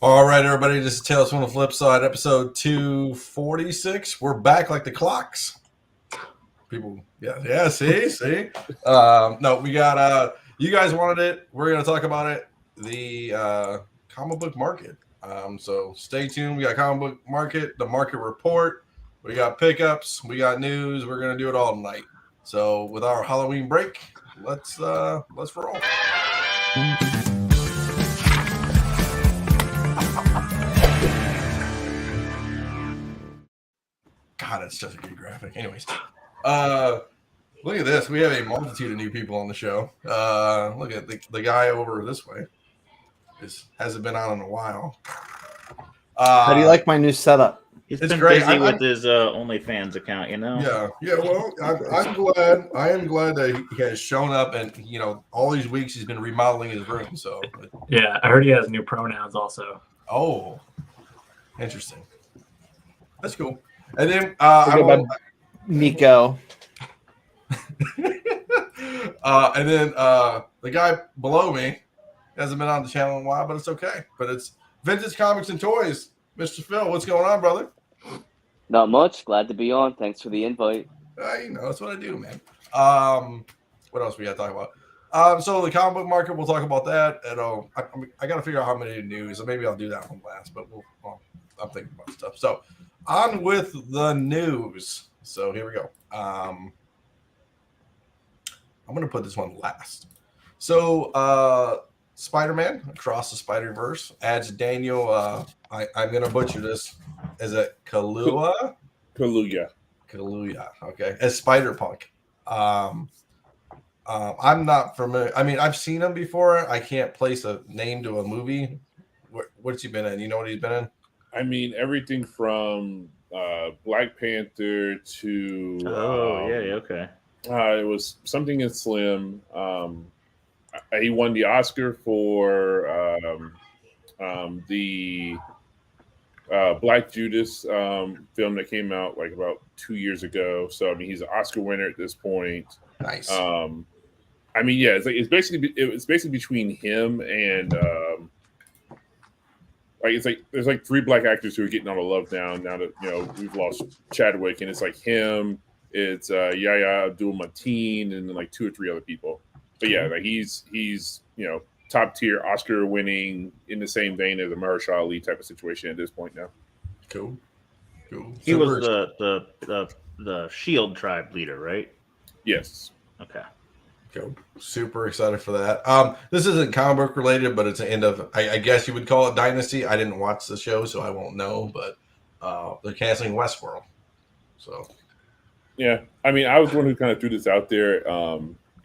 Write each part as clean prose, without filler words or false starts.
All right, everybody, this is Tales from the Flipside, episode 246. We're back like the clocks. People, yeah, see? No, we got, you guys wanted it. We're going to talk about it, the comic book market. So stay tuned. We got comic book market, the market report. We got pickups. We got news. We're going to do it all tonight. So with our Halloween break, let's roll. God, it's such a good graphic. Anyways, look at this. We have a multitude of new people on the show. Look at the guy over this way. Hasn't been on in a while. How do you like my new setup? He's It's been great. busy with his OnlyFans account, you know? Yeah. Well, I'm glad. I am glad that he has shown up, and all these weeks he's been remodeling his room. So yeah, I heard he has new pronouns also. Oh, interesting. That's cool. And then Nico. And then the guy below me hasn't been on the channel in a while, but it's okay. But it's Vintage Comics and Toys. Mr. Phil, what's going on, brother? Not much. Glad to be on. Thanks for the invite. That's what I do, man. What else we got to talk about? So the comic book market, we'll talk about that. And I got to figure out how many news. So maybe I'll do that one last. But I'm thinking about stuff. So on with the news. So here we go. I'm going to put this one last. So Spider-Man Across the Spider-Verse adds Daniel. I'm going to butcher this. Is it Kaluuya? Kaluuya. Okay. As Spider-Punk. I'm not familiar. I mean, I've seen him before. I can't place a name to a movie. What's he been in? You know what he's been in? I mean, everything from Black Panther to okay. It was something in Slim. He won the Oscar for the Black Judas film that came out like about 2 years ago. So I mean, he's an Oscar winner at this point. Nice. I mean, yeah, it's basically between him and there's like three black actors who are getting all the love now that we've lost Chadwick, and it's like him, it's Yahya Abdul-Mateen, and then like two or three other people. But yeah, like he's top tier, Oscar winning, in the same vein as a Mahershala Ali type of situation at this point now. Cool. He was the Shield tribe leader, right? Yes. Okay. Cool. Super excited for that. This isn't comic book related, but it's an end of, I guess you would call it Dynasty. I didn't watch the show, so I won't know, but they're canceling Westworld. So yeah, I mean, I was the one who kind of threw this out there.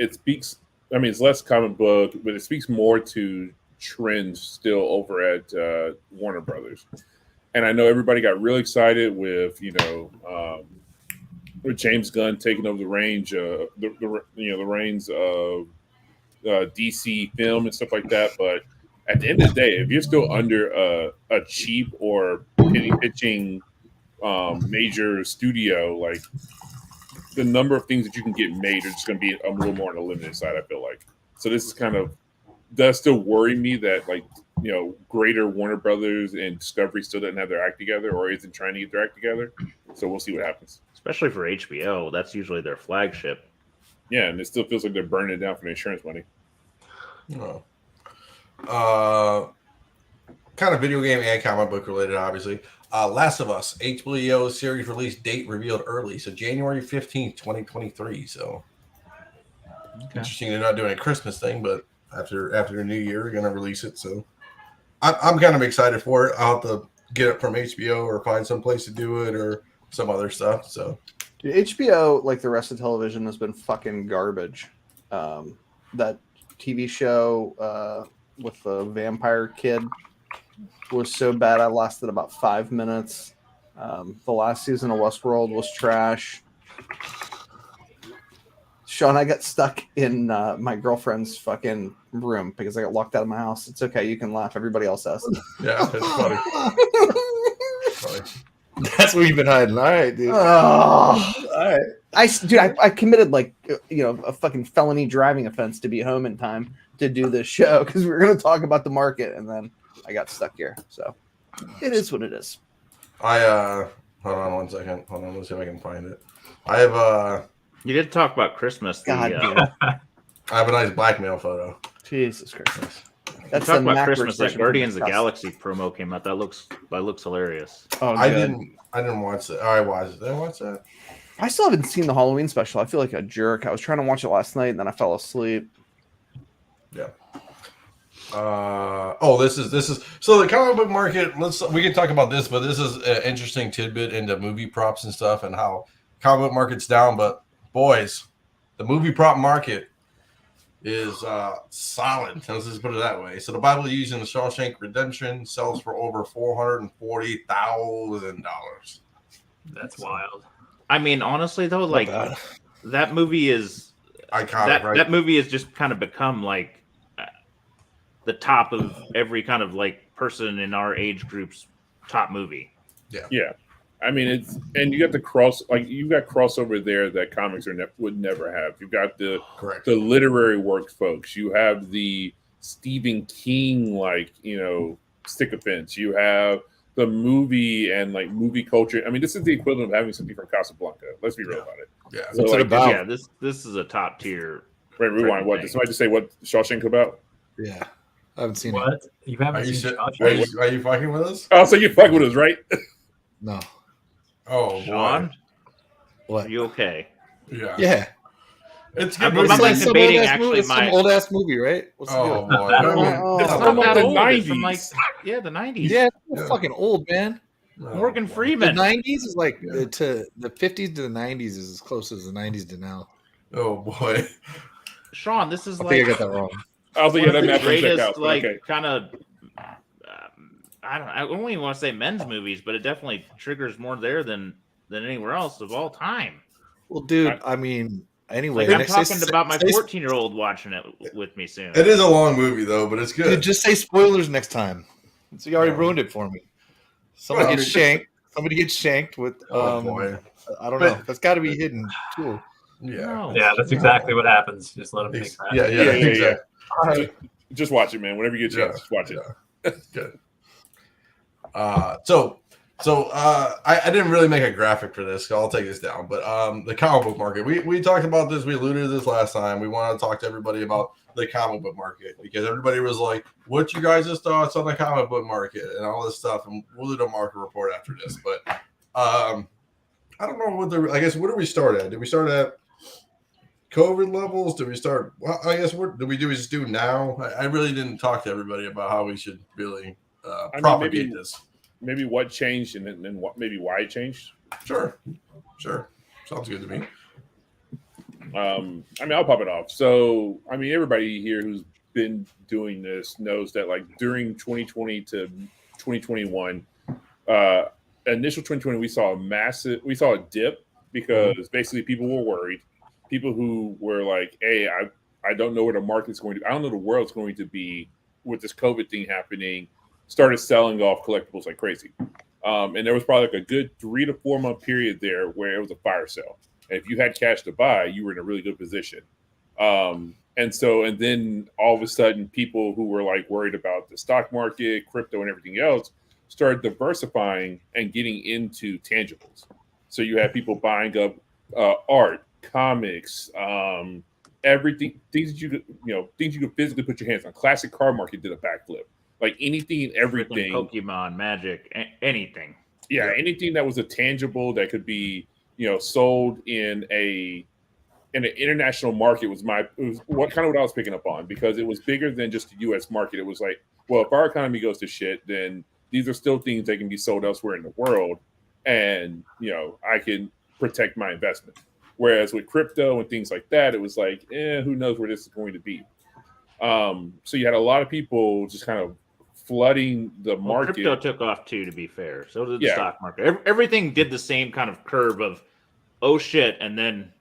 It speaks, I mean, it's less comic book, but it speaks more to trends still over at Warner Brothers. And I know everybody got real excited with James Gunn taking over the reins of DC film and stuff like that. But at the end of the day, if you're still under a cheap or pitching major studio, like, the number of things that you can get made are just going to be a little more on the limited side, I feel like. So this is does still worry me that, like, greater Warner Brothers and Discovery still doesn't have their act together, or isn't trying to get their act together. So we'll see what happens. Especially for HBO, that's usually their flagship. Yeah, and it still feels like they're burning it down for the insurance money. Kind of video game and comic book related, obviously. Last of Us HBO series release date revealed early, so January 15th, 2023. So interesting, they're not doing a Christmas thing, but after the New Year, they're gonna release it. So I'm kind of excited for it. I'll have to get it from HBO or find some place to do it or some other stuff. So Dude, HBO, like the rest of television, has been fucking garbage. That TV show with the vampire kid was so bad I lasted about 5 minutes. The last season of Westworld was trash. Sean, I got stuck in my girlfriend's fucking room because I got locked out of my house. It's okay, you can laugh. Everybody else has. yeah, it's funny. That's where you've been hiding. All right, dude. Oh, all right. I committed a fucking felony driving offense to be home in time to do this show because we were going to talk about the market, and then I got stuck here. So it is what it is. Hold on one second. Hold on, let's see if I can find it. I have You did talk about Christmas. God, dude. I have a nice blackmail photo. Jesus Christ. That's the about macro Christmas. That station for Guardians of the disgust. Galaxy promo came out. That looks hilarious. Oh, I good. didn't watch that. I watched it. Did I watch that? I still haven't seen the Halloween special. I feel like a jerk. I was trying to watch it last night, and then I fell asleep. Yeah. This is so the comic book market. We can talk about this, but this is an interesting tidbit into movie props and stuff, and how comic book market's down. But boys, the movie prop market is solid. Let's just put it that way. So the Bible used in the Shawshank Redemption sells for over $440,000. That's wild. I mean, honestly though, like that movie is Iconic, right? That movie has just kind of become like the top of every kind of like person in our age group's top movie. Yeah. I mean, it's, and you got the crossover there that comics would never have. You've got the literary work folks. You have the Stephen King, sycophants. You have the movie and like movie culture. I mean, this is the equivalent of having something from Casablanca. Let's be real about it. Yeah. So, What's it about? Yeah, this is a top tier. Wait, rewind. What? Did somebody just say what Shawshank about? Yeah. I haven't seen it. What? You haven't Are you, seen are you fucking with us? Oh, so you fuck with us, right? No. Oh, Sean, boy. What? are you okay? Yeah. Yeah. It's I'm good. like some debating old-ass actually movie. It's some my- old ass movie, right? What's the Oh, deal? boy. It's from not like that the old. It's from like 90s. the 90s. Yeah, it's Yeah. fucking old, man. Morgan The Freeman. 90s is like Yeah. to the 50s to the 90s is as close as the 90s to now. Oh, boy. Sean, this is I like think I got that wrong. I was like, one yeah, of that the math don't check greatest, out. But like okay. kind of. I don't even want to say men's movies, but it definitely triggers more there than anywhere else of all time. Well, dude, I mean, anyway, Like I'm next- talking say- about my say- 14-year-old watching it with me soon. It is a long movie, though, but it's good. Dude, just say spoilers next time. So you already Oh. ruined it for me. Somebody Well, I gets mean- shanked. Somebody gets shanked with. Oh, boy. I don't But- know. That's got to be hidden too. Yeah. No. Yeah, that's exactly what happens. Just let them think that. Yeah, Yeah. exactly. Just watch it, man. Whenever you get a chance, Yeah. just watch it. Good. I didn't really make a graphic for this, so I'll take this down. But the comic book market, we talked about this. We alluded to this last time. We want to talk to everybody about the comic book market because everybody was like, "What you guys' thoughts on the comic book market and all this stuff?" And we'll do a market report after this. But I don't know what I guess where do we start at? Did we start at COVID levels? Did we start? Well, I guess what did we do? We just do now. I really didn't talk to everybody about how we should really propagate this. Maybe what changed and then what maybe why it changed. Sure. Sounds good to me. I mean, I'll pop it off. So, I mean, everybody here who's been doing this knows that like during 2020 to 2021, initial 2020, we saw a dip because basically people were worried. People who were like, hey, I don't know where the market's going to, I don't know the world's going to be with this COVID thing happening, started selling off collectibles like crazy. And there was probably like a good 3 to 4 month period there where it was a fire sale. And if you had cash to buy, you were in a really good position. And then all of a sudden, people who were like worried about the stock market, crypto, and everything else started diversifying and getting into tangibles. So you had people buying up art, comics, everything, things that things you could physically put your hands on. Classic car market did a backflip. Like anything and everything. Pokemon, Magic, anything. Yeah, anything that was a tangible that could be sold in an international market was what I was picking up on, because it was bigger than just the U.S. market. It was like, well, if our economy goes to shit, then these are still things that can be sold elsewhere in the world, and I can protect my investment. Whereas with crypto and things like that, it was like, who knows where this is going to be. So you had a lot of people just kind of flooding the market. Crypto took off too, to be fair. So did the stock market. Everything did the same kind of curve of, oh shit, and then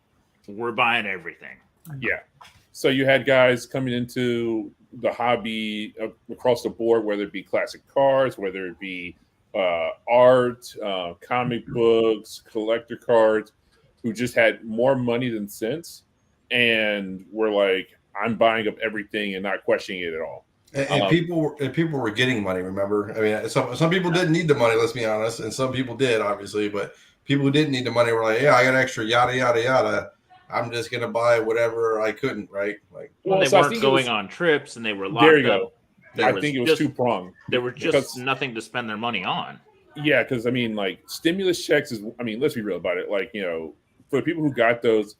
we're buying everything. Yeah. So you had guys coming into the hobby across the board, whether it be classic cars, whether it be art, comic books, collector cards, who just had more money than sense and were like, I'm buying up everything and not questioning it at all. And people were getting money. Remember, I mean, some people didn't need the money. Let's be honest, and some people did, obviously. But people who didn't need the money were like, "Yeah, I got extra, yada yada yada. I'm just gonna buy whatever I couldn't." Right? Like, well, they so weren't going on trips, and they were locked there you up. go. I think it was two pronged. There was just nothing to spend their money on. Yeah, because I mean, like stimulus checks is. I mean, let's be real about it. Like, you know, for the people who got those,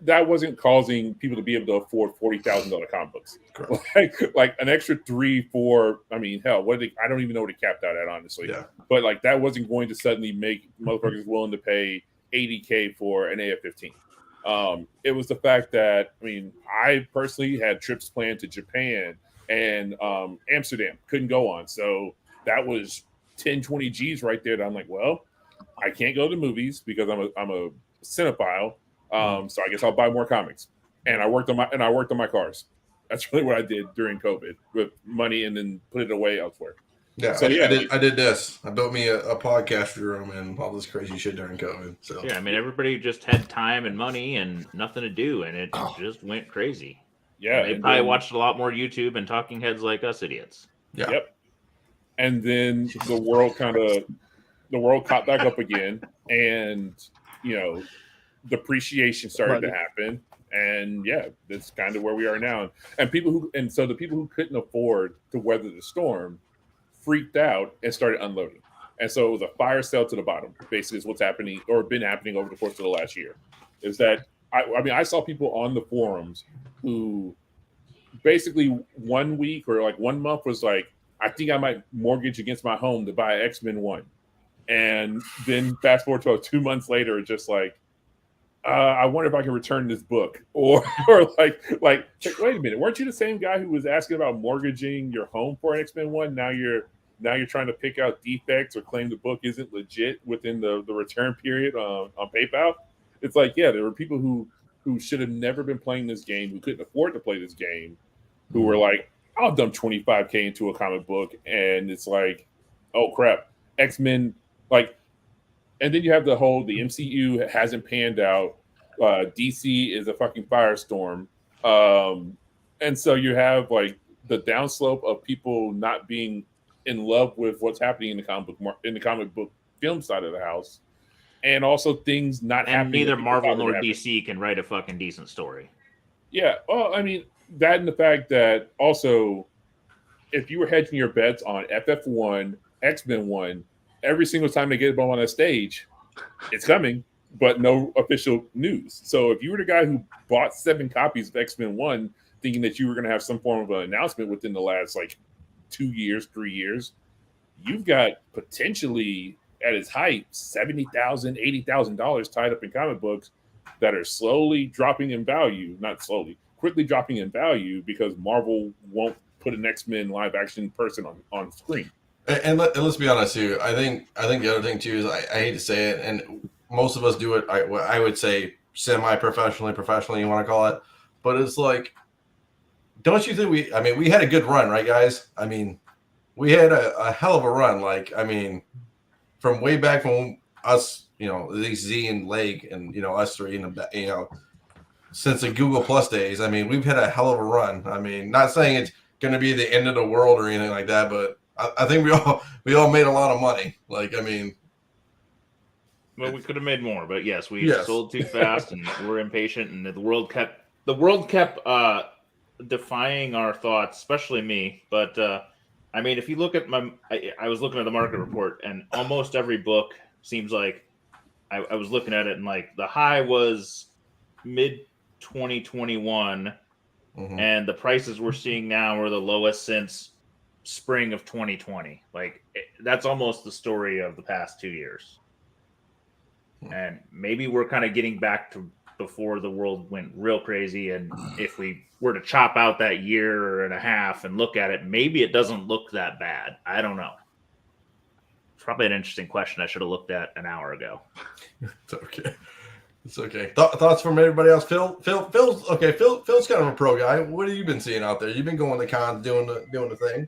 that wasn't causing people to be able to afford $40,000 comic books. Like an extra 3, 4. I mean, hell, I don't even know what it capped out at, honestly. Yeah. But like that wasn't going to suddenly make motherfuckers willing to pay $80K for an AF-15. It was the fact that, I mean, I personally had trips planned to Japan and Amsterdam, couldn't go on, so that was 10, 20 G's right there. That I'm like, well, I can't go to the movies because I'm a cinephile. So I guess I'll buy more comics. And I worked on my cars. That's really what I did during COVID with money and then put it away elsewhere. Yeah, so I did this. I built me a podcast room and all this crazy shit during COVID. So yeah, I mean, everybody just had time and money and nothing to do, and it just went crazy. Yeah, they probably watched a lot more YouTube and talking heads like us idiots. Yeah. Yep. And then the world caught back up again, and you know, depreciation started to happen, and yeah, that's kind of where we are now. And so the people who couldn't afford to weather the storm freaked out and started unloading, and so it was a fire sale to the bottom. Basically, is what's happening or been happening over the course of the last year. Is that I mean, I saw people on the forums who basically 1 week or like 1 month was like, I think I might mortgage against my home to buy X-Men 1, and then fast forward to 2 months later, just like, I wonder if I can return this book, or like, wait a minute, weren't you the same guy who was asking about mortgaging your home for an X-Men 1? Now you're trying to pick out defects or claim the book isn't legit within the return period on PayPal. It's like, yeah, there were people who should have never been playing this game, who couldn't afford to play this game, who were like, I'll dump $25K into a comic book, and it's like, oh crap, X-Men, like. And then you have the MCU hasn't panned out. DC is a fucking firestorm. And so you have like the downslope of people not being in love with what's happening in the comic book film side of the house. And also things not happening. Neither Marvel nor DC can write a fucking decent story. Yeah. Well, I mean, that and the fact that also, if you were hedging your bets on FF1, X-Men 1, every single time they get up on that stage, it's coming, but no official news. So if you were the guy who bought 7 copies of X-Men 1 thinking that you were going to have some form of an announcement within the last like 2 years, 3 years, you've got potentially at its height $70,000, $80,000 tied up in comic books that are slowly dropping in value, not slowly, quickly dropping in value because Marvel won't put an X-Men live action person on screen. And let's be honest too. I think the other thing too is I hate to say it, and most of us do it. I would say semi-professionally, professionally, you want to call it, but it's like, don't you think we had a good run, right, guys? I mean, we had a hell of a run. Like, I mean, from way back from us, you know, at least Z and Leg, and you know us three, and you know, since the Google Plus days. I mean, we've had a hell of a run. I mean, not saying it's going to be the end of the world or anything like that, but I think we all made a lot of money. Like, I mean, well, we could have made more, but yes, we sold too fast and we're impatient, and the world kept defying our thoughts, especially me. But I mean, if you look at I was looking at the market report, and almost every book seems like I was looking at it, and like the high was mid 2021, and the prices we're seeing now are the lowest since spring of 2020. Like, that's almost the story of the past 2 years. And maybe we're kind of getting back to before the world went real crazy. And if we were to chop out that year and a half and look at it, maybe it doesn't look that bad. I don't know. It's probably an interesting question I should have looked at an hour ago. It's okay. It's okay. Thoughts from everybody else? Phil's okay. Phil's kind of a pro guy. What have you been seeing out there? You've been going to cons, doing the thing.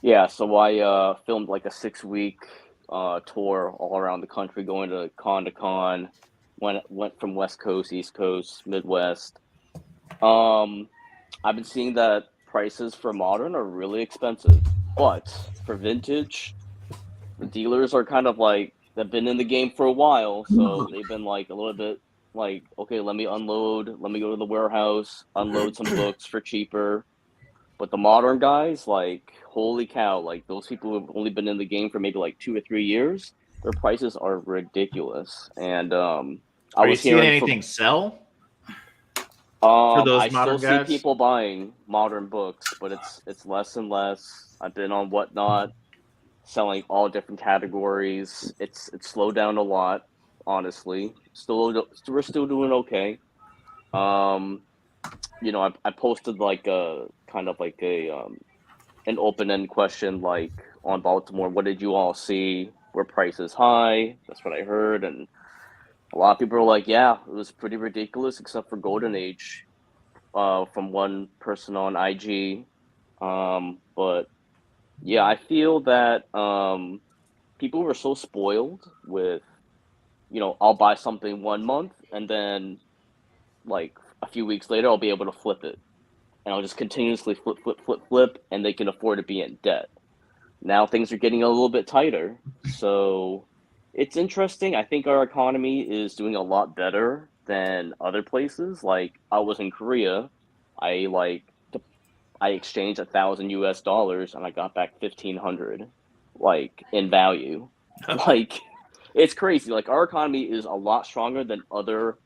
Yeah, so I filmed like a 6-week tour all around the country, going to con, went from West Coast, East Coast, Midwest. I've been seeing that prices for modern are really expensive, but for vintage, the dealers are kind of like they've been in the game for a while, so they've been like a little bit like, okay, let me unload, let me go to the warehouse, unload some books for cheaper. But the modern guys, like, holy cow, like those people who've only been in the game for maybe like 2 or 3 years, their prices are ridiculous. And I Are you was seeing hearing anything sell for those I still modern see guys? people buying modern books, but it's less and less. I've been on Whatnot, selling all different categories. It's slowed down a lot, honestly. We're still doing okay. Um, I posted like a kind of like a an open end question like on Baltimore. What did you all see? Were prices high? That's what I heard, and a lot of people were like, "Yeah, it was pretty ridiculous, except for Golden Age." From one person on IG, but yeah, I feel that people were so spoiled with, I'll buy something 1 month and then like a few weeks later I'll be able to flip it, and I'll just continuously flip, flip, flip, flip, and they can afford to be in debt. Now things are getting a little bit tighter, so it's interesting. I think our economy is doing a lot better than other places. Like I was in Korea, I like I exchanged $1,000 and I got back 1,500, like in value. Like it's crazy. Like our economy is a lot stronger than other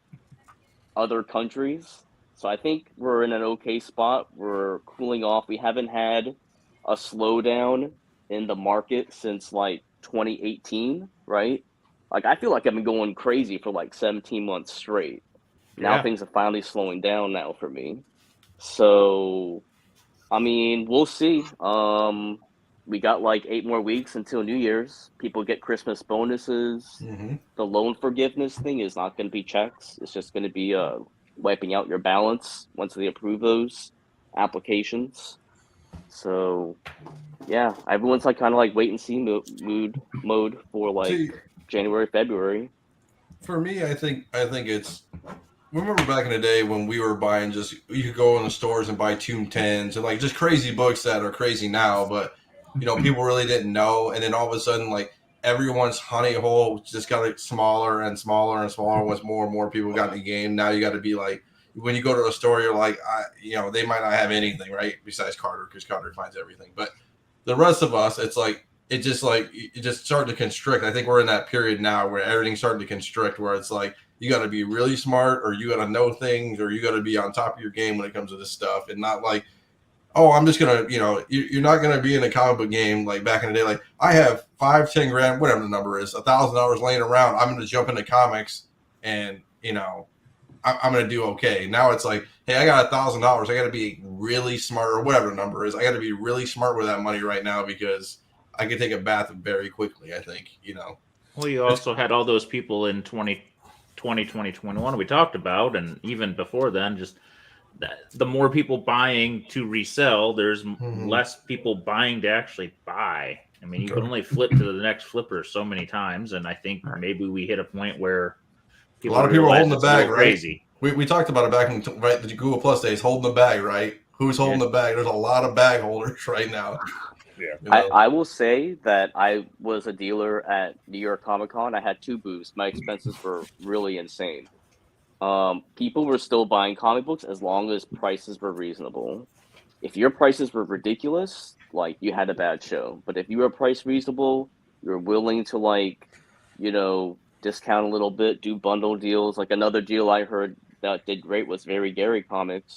countries. So I think we're in an okay spot. We're cooling off. We haven't had a slowdown in the market since like 2018, right? Like I feel like I've been going crazy for like 17 months straight. Now Yeah. things are finally slowing down now for me. So I mean, we'll see. We got like 8 more weeks until New Year's. People get Christmas bonuses. Mm-hmm. The loan forgiveness thing is not going to be checks. It's just going to be wiping out your balance once they approve those applications. So yeah, everyone's like kind of like wait and see mode for like See, January, February. for me, I think it's. Remember back in the day when we were buying just you could go in the stores and buy Tomb 10s and like just crazy books that are crazy now, but people really didn't know, and then all of a sudden like everyone's honey hole just got like smaller and smaller and smaller once more and more people got in the game. Now you got to be like when you go to a store, you're like, they might not have anything right besides Carter because Carter finds everything, but the rest of us, it's like it just started to constrict. I think we're in that period now where everything's starting to constrict, where it's like you got to be really smart, or you got to know things, or you got to be on top of your game when it comes to this stuff, and not like, oh, I'm just gonna, you're not gonna be in a comic book game like back in the day. Like I have 5-10 grand, whatever the number is, $1,000 laying around. I'm gonna jump into comics, and I'm gonna do okay. Now it's like, hey, I got $1,000. I got to be really smart, or whatever the number is. I got to be really smart with that money right now because I can take a bath very quickly. I think. Well, you also had all those people in 2021 we talked about, and even before then, just the more people buying to resell, there's less people buying to actually buy. I mean, you can only flip to the next flipper so many times, and I think maybe we hit a point where a lot of people are holding the bag, right? Crazy. We talked about it back in the Google Plus days, holding the bag, right? Who's holding the bag? There's a lot of bag holders right now. Yeah. I will say that I was a dealer at New York Comic Con. I had 2 booths. My expenses were really insane. People were still buying comic books as long as prices were reasonable. If your prices were ridiculous, like you had a bad show. But if you were price reasonable, you're willing to discount a little bit, do bundle deals. Like another deal I heard that did great was Very Gary Comics.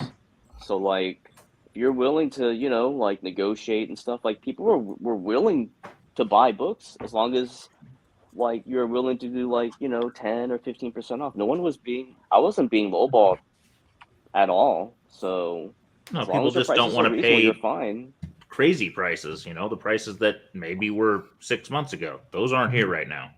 So like if you're willing to, like negotiate and stuff, like people were willing to buy books as long as like you're willing to do like 10 or 15% off. I wasn't being lowballed at all. So No, as long people as your just don't prices want are to reasonable, pay you're fine. crazy prices. The prices that maybe were 6 months ago. Those aren't here right now.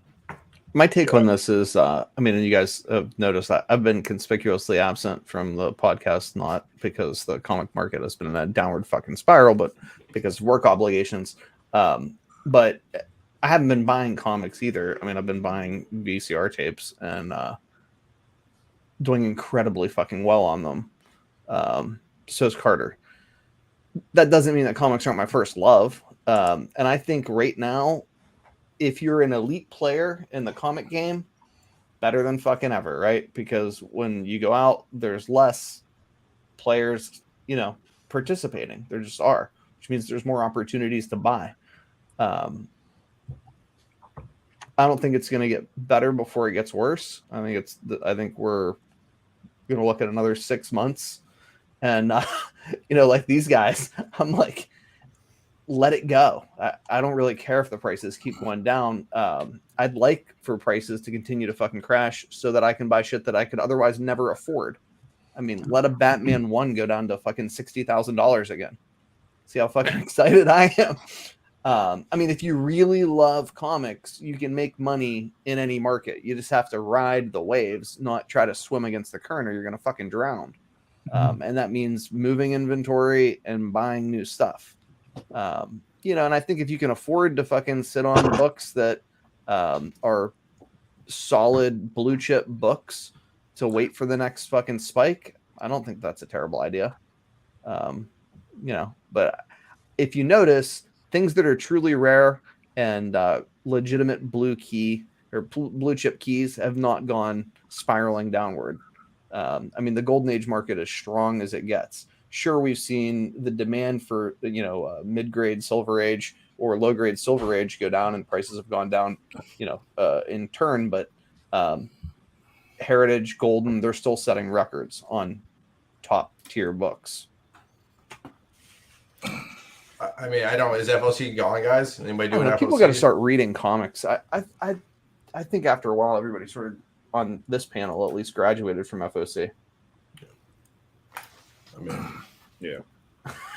My take on this is, and you guys have noticed that I've been conspicuously absent from the podcast, not because the comic market has been in a downward fucking spiral, but because of work obligations. But I haven't been buying comics either. I mean, I've been buying VCR tapes and doing incredibly fucking well on them. So is Carter. That doesn't mean that comics aren't my first love. And I think right now, if you're an elite player in the comic game, better than fucking ever, right? Because when you go out, there's less players, participating. There just are, which means there's more opportunities to buy. I don't think it's going to get better before it gets worse. I think we're going to look at another 6 months, and like these guys, I'm like, let it go. I don't really care if the prices keep going down. I'd like for prices to continue to fucking crash so that I can buy shit that I could otherwise never afford. I mean, let a Batman 1 go down to fucking $60,000 again. See how fucking excited I am. I mean, if you really love comics, you can make money in any market. You just have to ride the waves, not try to swim against the current, or you're going to fucking drown. And that means moving inventory and buying new stuff. And I think if you can afford to fucking sit on books that are solid blue chip books to wait for the next fucking spike, I don't think that's a terrible idea. But if you notice, things that are truly rare and legitimate blue key or blue chip keys have not gone spiraling downward. I mean, the golden age market is strong as it gets. Sure, we've seen the demand for mid-grade silver age or low-grade silver age go down, and prices have gone down in turn, but heritage, golden, they're still setting records on top tier books. I mean, I don't. Is FOC gone, guys? Anybody doing FOC? People got to start reading comics. I think after a while, everybody sort of on this panel at least graduated from FOC. I mean, yeah.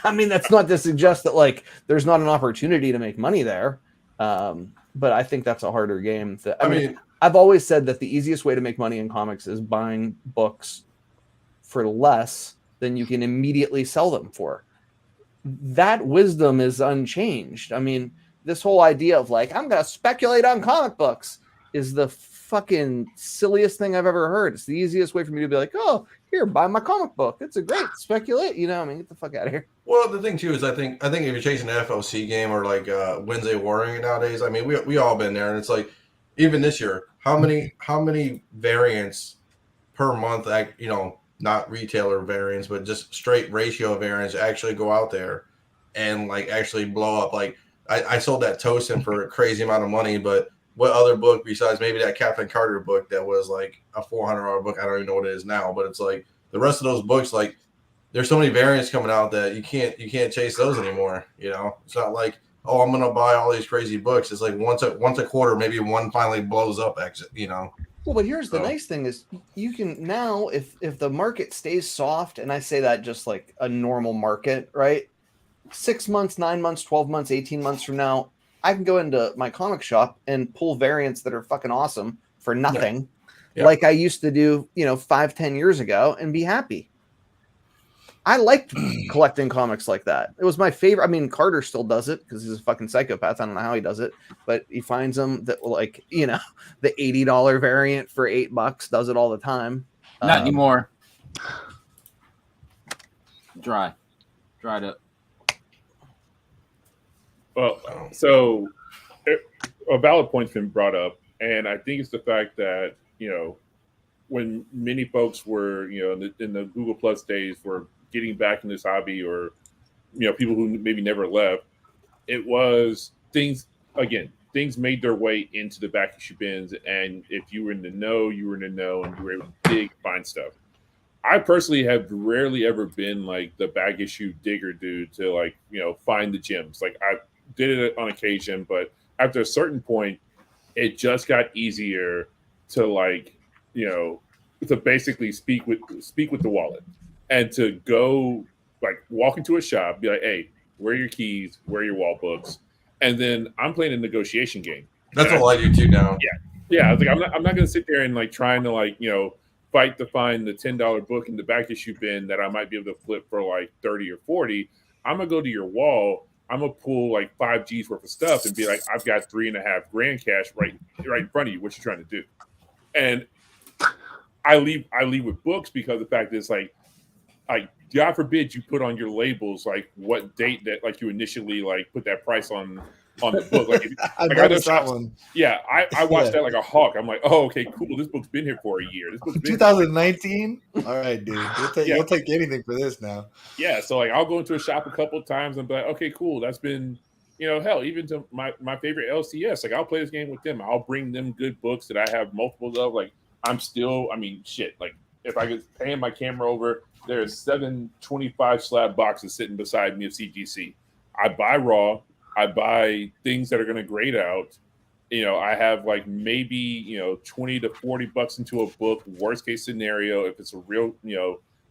I mean, that's not to suggest that like there's not an opportunity to make money there, but I think that's a harder game. I mean, I've always said that the easiest way to make money in comics is buying books for less than you can immediately sell them for. That wisdom is unchanged. I mean, this whole idea of like, I'm going to speculate on comic books is the fucking silliest thing I've ever heard. It's the easiest way for me to be like, oh, here, buy my comic book. It's a great speculate. Get the fuck out of here. Well, the thing too is I think if you're chasing an FOC game or like Wednesday Warring nowadays, I mean, we all been there, and it's like even this year, how many variants per month? Not retailer variants, but just straight ratio variants actually go out there and like actually blow up. Like I sold that Tosin for a crazy amount of money, but what other book besides maybe that Captain Carter book that was like a $400 book? I don't even know what it is now, but it's like the rest of those books, like there's so many variants coming out that you can't chase those anymore. It's not like, oh, I'm gonna buy all these crazy books. It's like once a quarter, maybe one finally blows up. Well, but here's the nice thing is you can now, if the market stays soft, and I say that just like a normal market, right? 6 months, 9 months, 12 months, 18 months from now, I can go into my comic shop and pull variants that are fucking awesome for nothing, like I used to do, 5-10 years ago, and be happy. I liked collecting comics like that. It was my favorite. I mean, Carter still does it because he's a fucking psychopath. I don't know how he does it, but he finds them that like, the $80 variant for $8 does it all the time. Not anymore. Dried up. Well, so a valid point's been brought up, and I think it's the fact that, when many folks were, in the Google Plus days were getting back in this hobby, or people who maybe never left, it was things made their way into the back issue bins, and if you were in the know, and you were able to dig, find stuff. I personally have rarely ever been like the back issue digger dude to like find the gems. Like I did it on occasion, but after a certain point, it just got easier to like to basically speak with the wallet. And to go, like, walk into a shop, be like, hey, where are your keys? Where are your wall books? And then I'm playing a negotiation game. That's all I do too now. Yeah. I was like, I'm not going to sit there and, like, trying to, like, fight to find the $10 book in the back issue bin that I might be able to flip for, like, 30 or 40. I'm going to go to your wall. I'm going to pull, like, 5 G's worth of stuff and be like, I've got $3.5 grand cash right in front of you. What you trying to do? And I leave with books because the fact is, like God forbid you put on your labels like what date that like you initially like put that price on the book. Like, I like noticed that one. Yeah, I watched Yeah. that like a hawk. I'm like, oh, okay, cool. This book's been here for a year. This book's been 2019. All right, dude. Yeah. You'll take anything for this now. Yeah, so like I'll go into a shop a couple of times and be like, okay, cool. That's been, hell, even to my favorite LCS. Like I'll play this game with them. I'll bring them good books that I have multiples of. Like I'm still, shit. Like if I could pan my camera over, there's 7 25 slab boxes sitting beside me of CGC. I buy raw. I buy things that are going to grade out. I have like maybe, $20 to $40 into a book. Worst case scenario, if it's a real,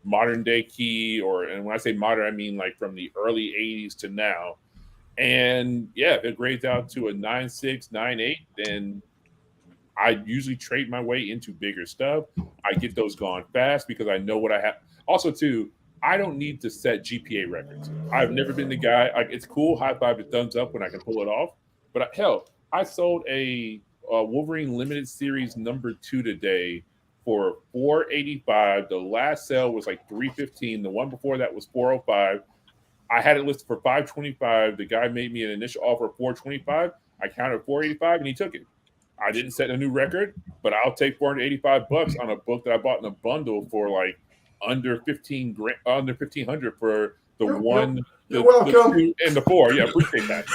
modern day key, and when I say modern, I mean like from the early 80s to now. And yeah, if it grades out to a 9.6, 9.8, then I usually trade my way into bigger stuff. I get those gone fast because I know what I have. Also, too, I don't need to set GPA records. I've never been the guy. Like, it's cool, high five and thumbs up when I can pull it off. But hell, I sold a Wolverine Limited Series number 2 today for $485. The last sale was like $315. The one before that was $405. I had it listed for $525. The guy made me an initial offer of $425. I counted $485 and he took it. I didn't set a new record, but I'll take $485 on a book that I bought in a bundle for like under $1,500 for the one, You're the welcome. 2 and the 4. Yeah, appreciate that.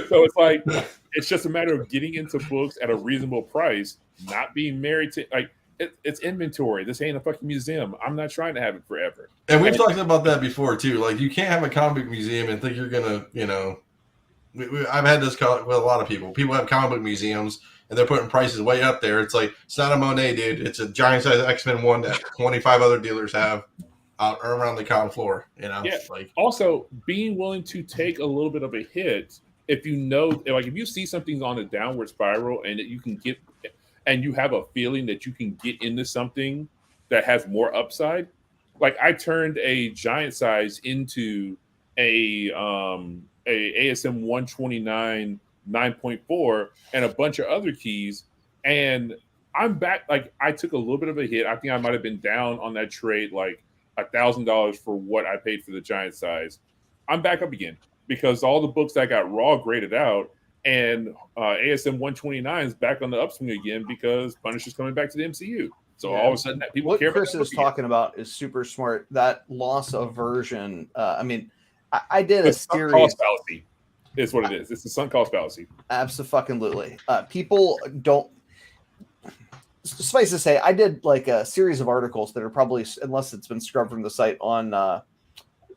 So it's like it's just a matter of getting into books at a reasonable price, not being married to like it's inventory. This ain't a fucking museum. I'm not trying to have it forever. And we've talked about that before too. Like you can't have a comic book museum and think you're gonna, I've had this with a lot of people. People have comic book museums and they're putting prices way up there. It's like it's not a Monet, dude. It's a giant size X-Men one that 25 other dealers have out around the con floor. Yeah. Like also being willing to take a little bit of a hit if if you see something's on a downward spiral and that you can get. And you have a feeling that you can get into something that has more upside. Like I turned a giant size into a ASM 129 9.4 and a bunch of other keys. And I'm back. Like I took a little bit of a hit. I think I might have been down on that trade like $1,000 for what I paid for the giant size. I'm back up again because all the books that got raw graded out. And ASM 129 is back on the upswing again because Punisher's coming back to the MCU. So all of a sudden, that people care. What Chris is talking about is super smart. That loss aversion. I did a series. Cost fallacy is what it is. It's the sunk cost fallacy. Absolutely. People don't. Suffice to say, I did like a series of articles that are probably, unless it's been scrubbed from the site, on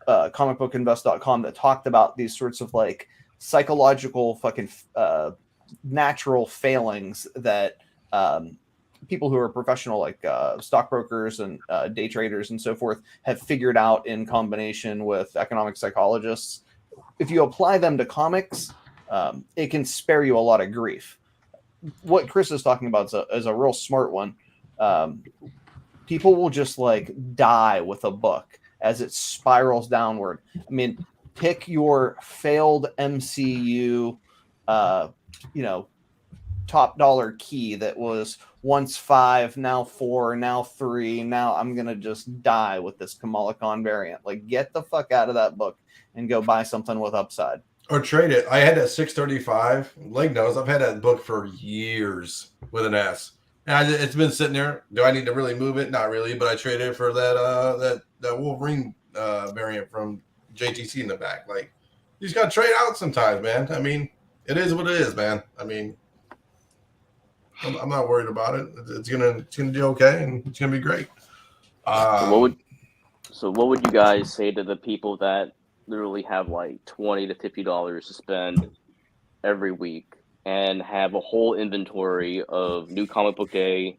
comicbookinvest.com that talked about these sorts of like psychological fucking natural failings that people who are professional like stockbrokers and day traders and so forth have figured out in combination with economic psychologists. If you apply them to comics, it can spare you a lot of grief. What Chris is talking about is a real smart one. People will just like die with a book as it spirals downward. I mean, pick your failed MCU, top dollar key that was once 5, now 4, now 3. Now I'm going to just die with this Kamala Khan variant. Like, get the fuck out of that book and go buy something with upside. Or trade it. I had that 635. Leg knows I've had that book for years with an S. And it's been sitting there. Do I need to really move it? Not really, but I traded it for that Wolverine variant from JTC in the back. Like, you just got to trade out sometimes, man. I mean, it is what it is, man. I mean, I'm not worried about it. It's gonna do okay, and it's gonna be great. So what would you guys say to the people that literally have like $20 to $50 to spend every week and have a whole inventory of new comic book day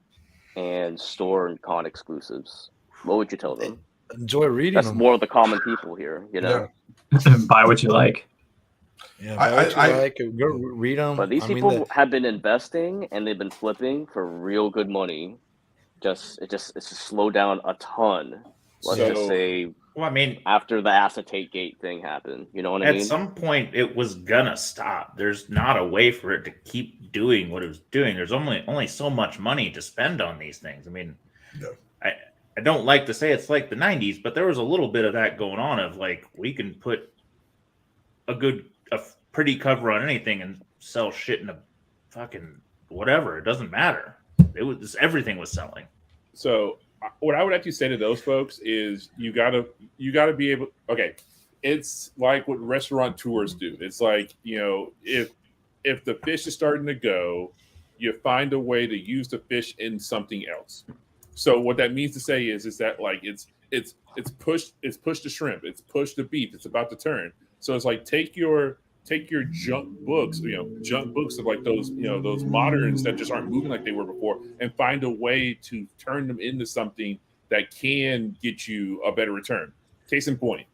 and store and con exclusives? What would you tell them? Enjoy reading That's them. more of the common people here, Yeah. Buy what you like. Yeah, buy what you like. Go read them. But these people have been investing and they've been flipping for real good money. It's just slowed down a ton. Let's just say, after the acetate gate thing happened, you know what I mean? At some point, it was gonna stop. There's not a way for it to keep doing what it was doing. There's only so much money to spend on these things. I mean, I don't like to say it's like the 90s, but there was a little bit of that going on of like, we can put a pretty cover on anything and sell shit in a fucking whatever. It doesn't matter. Everything was selling. So what I would actually say to those folks is you gotta be able. Okay, it's like what restaurateurs do. It's like, if the fish is starting to go, you find a way to use the fish in something else. So what that means to say is that like it's push the shrimp, it's push the beef, it's about to turn. So it's like take your junk books, junk books of like those moderns that just aren't moving like they were before, and find a way to turn them into something that can get you a better return. Case in point,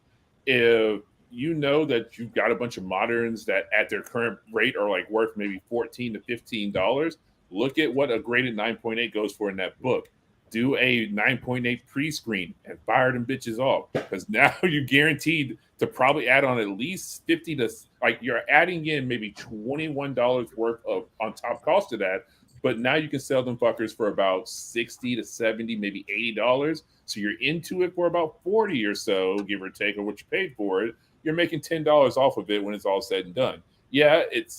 if you know that you've got a bunch of moderns that at their current rate are like worth maybe $14 to $15, look at what a graded 9.8 goes for in that book. Do a 9.8 pre-screen and fire them bitches off, because now you're guaranteed to probably add on at least 50 to like you're adding in maybe $21 worth of on top cost to that. But now you can sell them fuckers for about 60 to 70, maybe $80. So you're into it for about 40 or so, give or take, or what you paid for it. You're making $10 off of it when it's all said and done. Yeah, it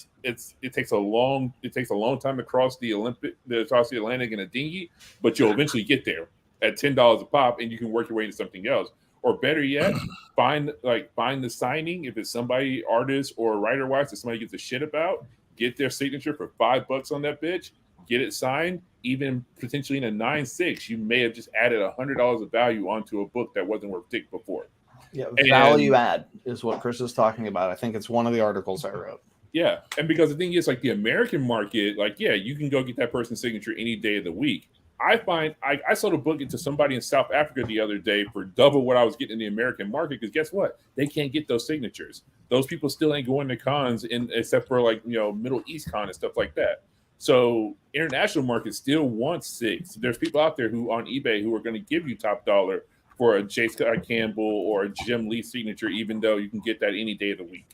takes a long time to cross the Atlantic in a dinghy, but you'll eventually get there at $10 a pop, and you can work your way into something else. Or better yet, find the signing, if it's somebody, artist or writer wise, that somebody gives a shit about, get their signature for $5 on that bitch, get it signed, even potentially in a 9.6, you may have just added $100 of value onto a book that wasn't worth dick before. Yeah, value add is what Chris is talking about. I think it's one of the articles I wrote. Yeah, and because the thing is, like the American market, like, yeah, you can go get that person's signature any day of the week. I find I sold a book into somebody in South Africa the other day for double what I was getting in the American market, because guess what? They can't get those signatures. Those people still ain't going to cons except for like, Middle East con and stuff like that. So international market still wants 6. There's people out there who on eBay who are going to give you top dollar for a J. Scott Campbell or a Jim Lee signature, even though you can get that any day of the week.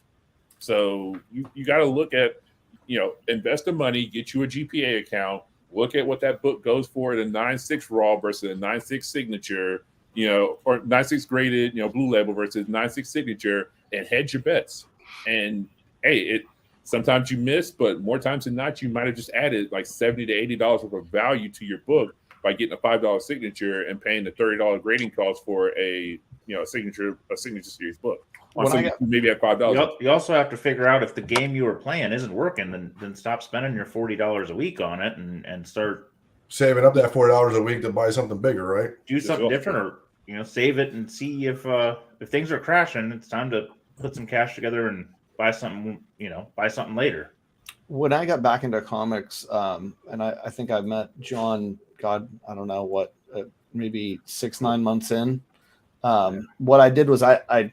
So you got to look at, invest the money, get you a GPA account, look at what that book goes for at a 9.6 raw versus a 9.6 signature, or 9.6 graded, blue label versus 9.6 signature, and hedge your bets. And hey, sometimes you miss, but more times than not, you might have just added like $70 to $80 worth of value to your book by getting a $5 signature and paying the $30 grading cost for a signature series book. Maybe at $5. You also have to figure out if the game you were playing isn't working, then stop spending your $40 a week on it and start saving up that $40 a week to buy something bigger, right? Do something different, or save it and see if things are crashing. It's time to put some cash together and buy something. Buy something later. When I got back into comics, and I think I met John, God, I don't know what, maybe 6-9 months in. What I did was I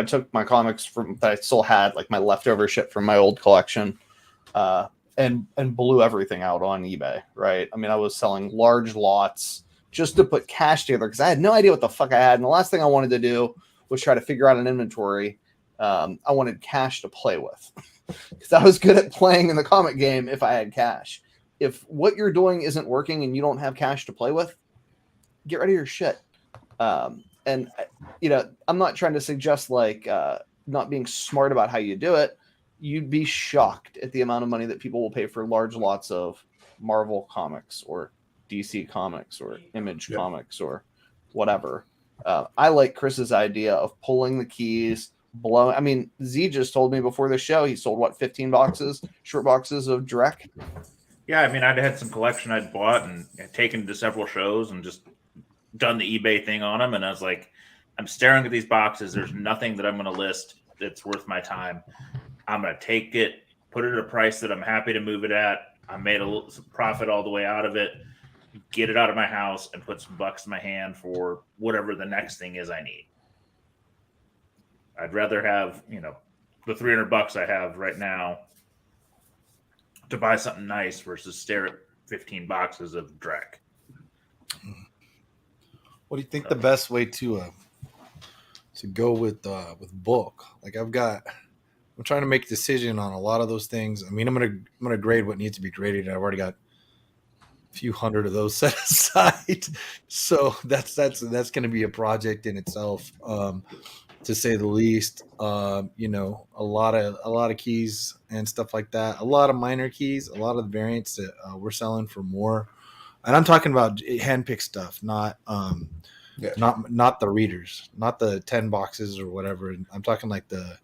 took my comics that I still had, like my leftover shit from my old collection, and blew everything out on eBay. Right? I mean, I was selling large lots just to put cash together because I had no idea what the fuck I had, and the last thing I wanted to do was try to figure out an inventory. I wanted cash to play with because I was good at playing in the comic game if I had cash. If what you're doing isn't working and you don't have cash to play with, get rid of your shit. And, I'm not trying to suggest like not being smart about how you do it. You'd be shocked at the amount of money that people will pay for large lots of Marvel comics or DC comics or Image comics or whatever. I like Chris's idea of pulling the keys, blowing. I mean, Z just told me before the show he sold 15 short boxes of Drek. Yeah, I mean, I'd had some collection I'd bought and taken to several shows and just done the eBay thing on them, and I was like, I'm staring at these boxes. There's nothing that I'm going to list that's worth my time. I'm going to take it, put it at a price that I'm happy to move it at. I made a little profit all the way out of it, get it out of my house, and put some bucks in my hand for whatever the next thing is I need. I'd rather have, the $300 I have right now to buy something nice versus stare at 15 boxes of Drek. What do you think the best way to go with book? Like I'm trying to make a decision on a lot of those things. I mean, I'm gonna grade what needs to be graded. I've already got few hundred of those set aside. So that's going to be a project in itself, to say the least. You know, a lot of keys and stuff like that. A lot of minor keys. A lot of the variants that we're selling for more. And I'm talking about handpicked stuff, not not the readers, not the 10 boxes or whatever. I'm talking like the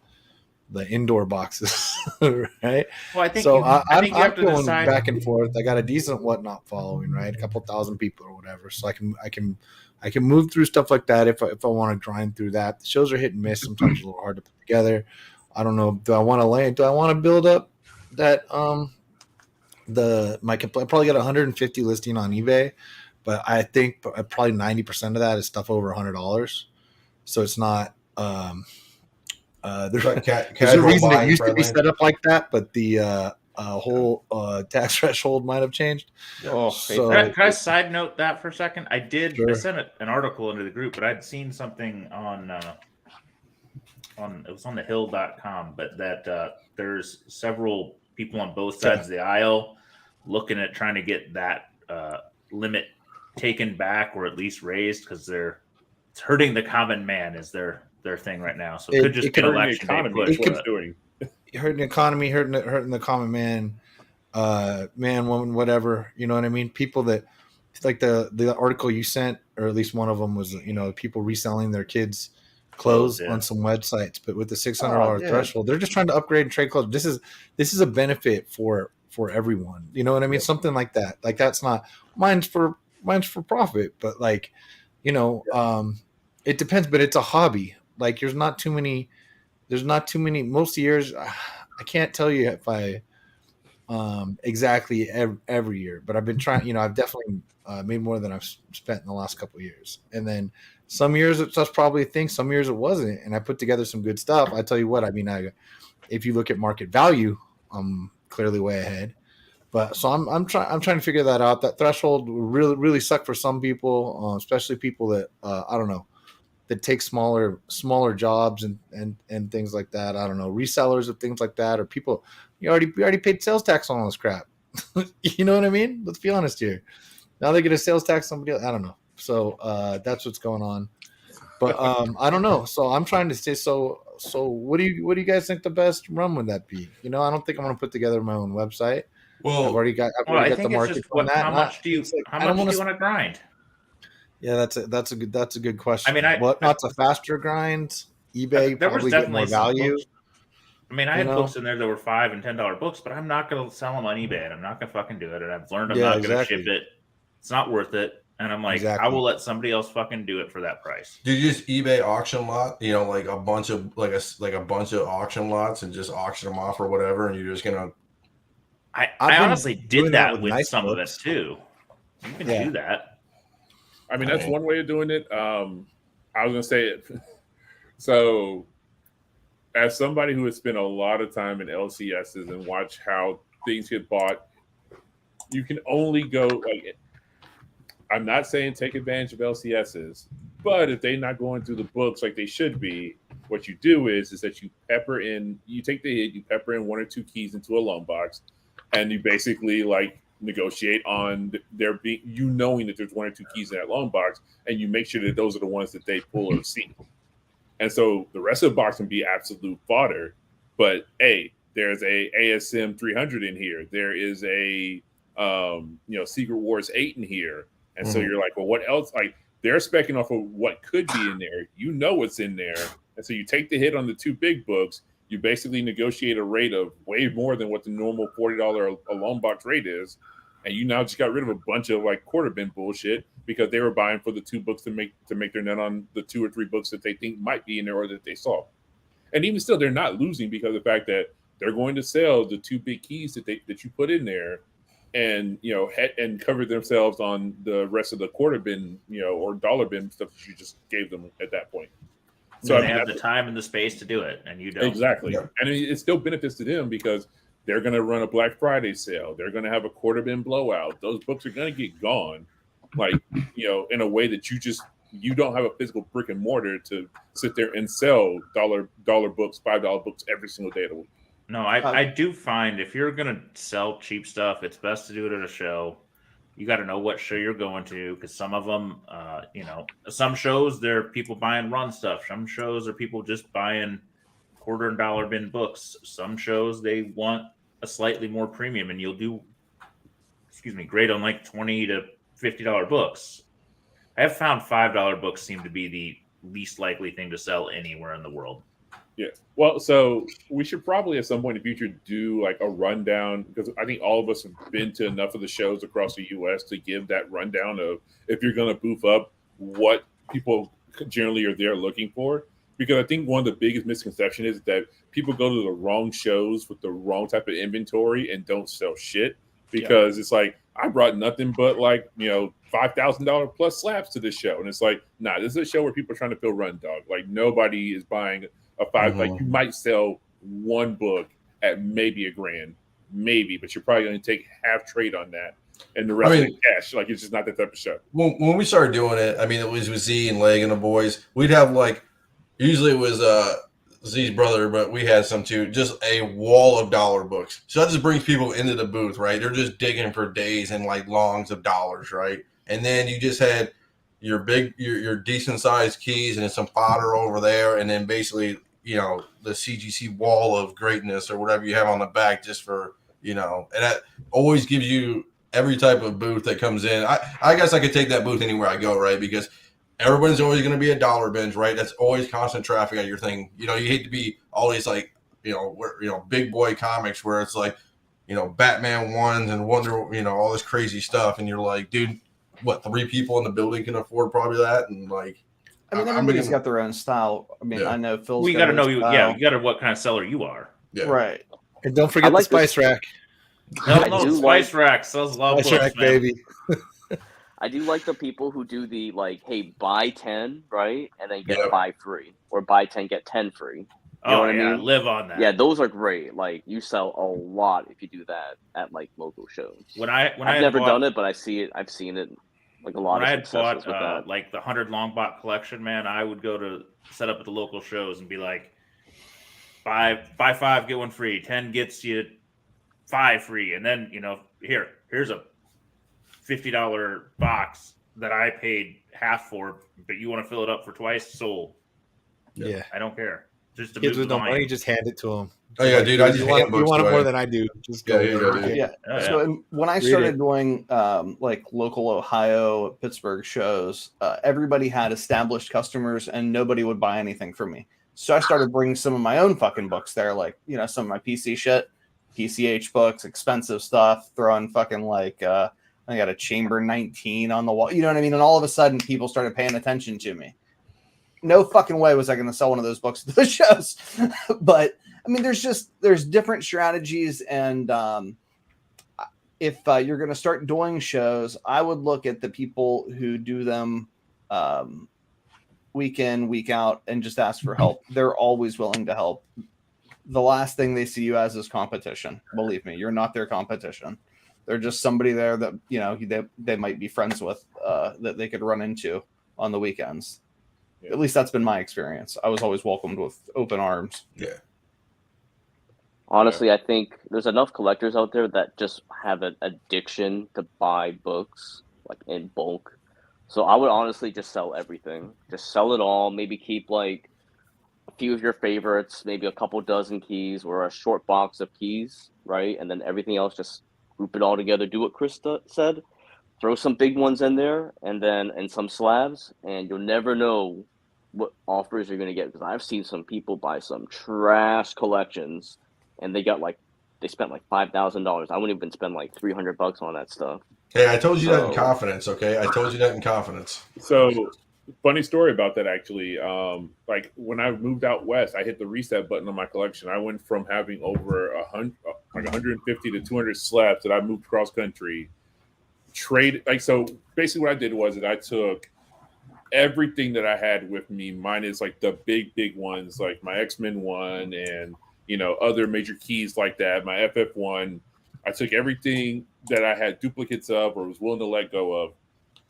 indoor boxes, right? Well, I think so. I think you have to going decide. back and forth. I got a decent whatnot following, right? A couple thousand people or whatever, so I can move through stuff like that if I want to grind through that. The shows are hit and miss. Sometimes a little hard to put together. I don't know. Do I want to build up that I probably got 150 listing on eBay, but I think probably 90% of that is stuff over $100. So it's not. There's a reason it used to be set up like that, but the whole tax threshold might have changed. Oh, so Can I side note that for a second? I did. Sure. I sent an article into the group, but I'd seen something on it was on thehill.com, but that there's several people on both sides of the aisle looking at trying to get that limit taken back or at least raised because it's hurting the common man is their thing right now. So it could just be an election day push. Hurting the economy, hurting the common man, man, woman, whatever. You know what I mean? People that like the article you sent, or at least one of them was, you know, people reselling their kids' clothes on some websites, but with the $600 threshold, they're just trying to upgrade and trade clothes. This is a benefit for everyone. You know what I mean? Something like that. Like that's not mine's for profit, but like, you know, it depends. But it's a hobby. Like there's not too many. Most years, I can't tell you if I exactly every year, but I've been trying. You know, I've definitely made more than I've spent in the last couple of years. And then some years that's probably a thing. Some years it wasn't, and I put together some good stuff. I tell you what. I mean, if you look at market value, I'm clearly way ahead. But so I'm trying to figure that out. That threshold will really suck for some people, especially people that I don't know, that take smaller jobs and things like that. I don't know, resellers of things like that, or people we already paid sales tax on all this crap. You know what I mean? Let's be honest here. Now they get a sales tax somebody else. I don't know. So that's what's going on. But I don't know. So I'm trying to say. So what do you guys think the best run would that be? You know, I don't think I'm going to put together my own website. Well, I've already got the market on that. How much do you want to grind? Yeah, that's a good question. I mean, whatnot's a faster grind? eBay there probably was get more value. I mean, I had books in there that were $5 and $10 books, but I'm not going to sell them on eBay, and I'm not going to fucking do it. And I've learned I'm not going to ship it. It's not worth it. And I'm like, I will let somebody else fucking do it for that price. Do you just eBay auction lot? You know, like a bunch of auction lots and just auction them off or whatever, and you're just gonna. I honestly did that with nice some books. Of it too. You can do that. I mean, that's one way of doing it. I was gonna say it. So, as somebody who has spent a lot of time in LCSs and watch how things get bought, you can only go like. I'm not saying take advantage of LCSs, but if they're not going through the books like they should be, what you do is that you take the hit, you pepper in 1 or 2 keys into a loan box, and you basically like negotiate on there being knowing that there's 1 or 2 keys in that loan box, and you make sure that those are the ones that they pull or see. And so the rest of the box can be absolute fodder, but there's a ASM 300 in here. There is a Secret Wars 8 in here. And so you're like, well, what else? Like they're specking off of what could be in there. You know what's in there. And so you take the hit on the 2 big books. You basically negotiate a rate of way more than what the normal $40 a loan box rate is. And you now just got rid of a bunch of like quarter bin bullshit because they were buying for the 2 books to make their net on the 2 or 3 books that they think might be in there or that they saw. And even still, they're not losing because of the fact that they're going to sell the 2 big keys that you put in there. And and cover themselves on the rest of the quarter bin, or dollar bin stuff that you just gave them at that point. So they have the time and the space to do it, and you don't. Exactly, and it still benefits to them because they're going to run a Black Friday sale. They're going to have a quarter bin blowout. Those books are going to get gone, like in a way that you don't have a physical brick and mortar to sit there and sell dollar books, $5 books every single day of the week. No, I do find if you're going to sell cheap stuff, it's best to do it at a show. you got to know what show you're going to, because some of them, some shows there are people buying run stuff. Some shows are people just buying $quarter bin books. Some shows they want a slightly more premium, and you'll do, great on like $20 to $50 books. I have found $5 books seem to be the least likely thing to sell anywhere in the world. Yeah. Well, so we should probably at some point in the future do like a rundown, because I think all of us have been to enough of the shows across the U.S. to give that rundown of, if you're going to boof up, what people generally are there looking for. Because I think one of the biggest misconceptions is that people go to the wrong shows with the wrong type of inventory and don't sell shit, because it's like, I brought nothing but like, $5,000 plus slabs to this show. And it's like, nah, this is a show where people are trying to fill run, dog. Like, nobody is buying a five. Like, you might sell one book at maybe $1,000, maybe, but you're probably going to take half trade on that, and the rest is cash. Like, it's just not that type of show. When we started doing it, I mean, it was with Z and Leg and the boys. We'd have like, usually it was Z's brother, but we had some too, just a wall of dollar books. So that just brings people into the booth, right? They're just digging for days and like longs of dollars, right? And then you just had your decent sized keys and some fodder over there, and then basically, the CGC wall of greatness or whatever you have on the back, just for, and that always gives you every type of booth that comes in. I guess I could take that booth anywhere I go, right? Because everybody's always going to be a dollar binge, right? That's always constant traffic at your thing. You hate to be all these like, big boy comics where it's like, Batman ones and Wonder, all this crazy stuff. And you're like, dude, what, 3 people in the building can afford probably that? And like, I mean, everybody's got their own style. I mean, I know Phil's. You got to know you got to what kind of seller you are. Yeah. Right. And don't forget the Spice Rack. No, Spice Rack sells love books, Rack, man. baby. I do like the people who do the like, hey, buy 10, right, and then get 5 free, or buy 10 get 10 free. You know what I mean? Live on that. Yeah, those are great. Like, you sell a lot if you do that at like local shows. I've never done it, but I've seen it. Like a lot of successes with that. Like the 100 Longbot collection, man, I would go to set up at the local shows and be like, buy 5, get 1 free. 10 gets you 5 free, and then here's a $50 box that I paid half for, but you want to fill it up for twice? Sold. Yeah, I don't care. Just to kids with no money, just hand it to them. Oh yeah, dude, I just hand books. You want it more than I do. Just go. Yeah. So when I started doing like local Ohio, Pittsburgh shows, everybody had established customers, and nobody would buy anything from me. So I started bringing some of my own fucking books there, like some of my PC shit, PCH books, expensive stuff, throwing fucking like I got a Chamber 19 on the wall. You know what I mean? And all of a sudden, people started paying attention to me. No fucking way was I going to sell one of those books at the shows. But I mean, there's different strategies. And if you're going to start doing shows, I would look at the people who do them week in, week out, and just ask for help. They're always willing to help. The last thing they see you as is competition. Believe me, you're not their competition. They're just somebody there that, they might be friends with, that they could run into on the weekends. Yeah. At least that's been my experience. I was always welcomed with open arms. Yeah. Honestly, I think there's enough collectors out there that just have an addiction to buy books like in bulk. So I would honestly just sell everything. Just sell it all. Maybe keep like a few of your favorites, maybe a couple dozen keys or a short box of keys, right? And then everything else, just group it all together. Do what Chris said. Throw some big ones in there and some slabs, and you'll never know what offers you're going to get, because I've seen some people buy some trash collections and they spent like $5,000. I wouldn't even spend like $300 on that stuff. Hey, I told you that in confidence. Okay, I told you that in confidence. So, funny story about that actually. Like when I moved out west, I hit the reset button on my collection. I went from having over 150 to 200 slabs that I moved cross country. So basically what I did was that I took everything that I had with me, minus like the big ones, like my X-Men one and other major keys like that, my FF one. I took everything that I had duplicates of or was willing to let go of,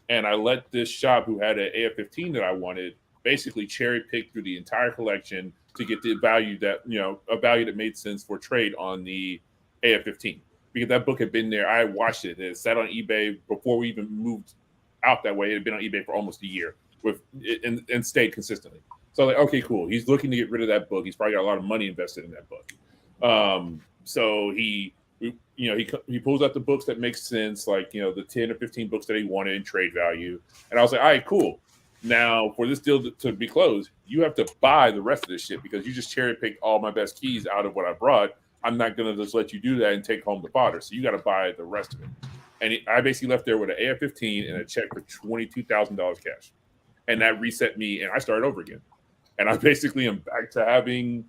and I let this shop who had an AF-15 that I wanted basically cherry pick through the entire collection to get the value that a value that made sense for trade on the AF-15. because that book had been there. I watched it. It sat on eBay before we even moved out that way. It had been on eBay for almost a year and stayed consistently. So like, okay, cool. He's looking to get rid of that book. He's probably got a lot of money invested in that book. So he pulls out the books that make sense, like, the 10 or 15 books that he wanted in trade value. And I was like, all right, cool. Now for this deal to be closed, you have to buy the rest of this shit because you just cherry picked all my best keys out of what I brought. I'm not going to just let you do that and take home the fodder. So you got to buy the rest of it. And I basically left there with an AR-15 and a check for $22,000 cash. And that reset me, and I started over again. And I basically am back to having,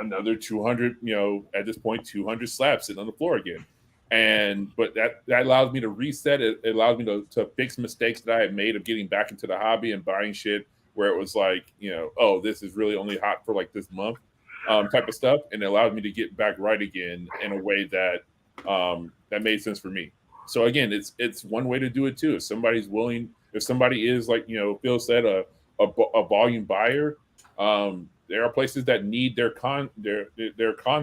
another 200, at this point, 200 slabs sitting on the floor again. But that allows me to reset it. It allows me to fix mistakes that I had made of getting back into the hobby and buying shit where it was like, oh, this is really only hot for like this month type of stuff. And it allowed me to get back right again in a way that that made sense for me. So again, it's one way to do it too. If somebody's willing, if somebody is like, Phil said, a volume buyer, there are places that need their con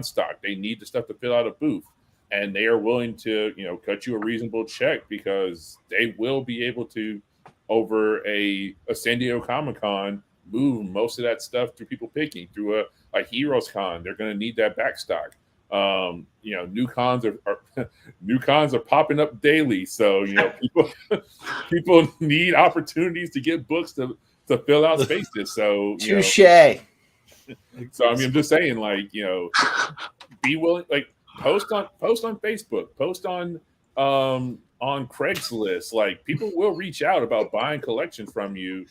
stock. They need the stuff to fill out a booth, and they are willing to, cut you a reasonable check because they will be able to, over a San Diego Comic-Con, move most of that stuff through people picking through a Heroes Con. They're going to need that back stock. New cons are popping up daily, so people need opportunities to get books to fill out spaces. So touche. So I mean, I'm just saying, like, be willing, like, post on Facebook, post on Craigslist. Like, people will reach out about buying collections from you.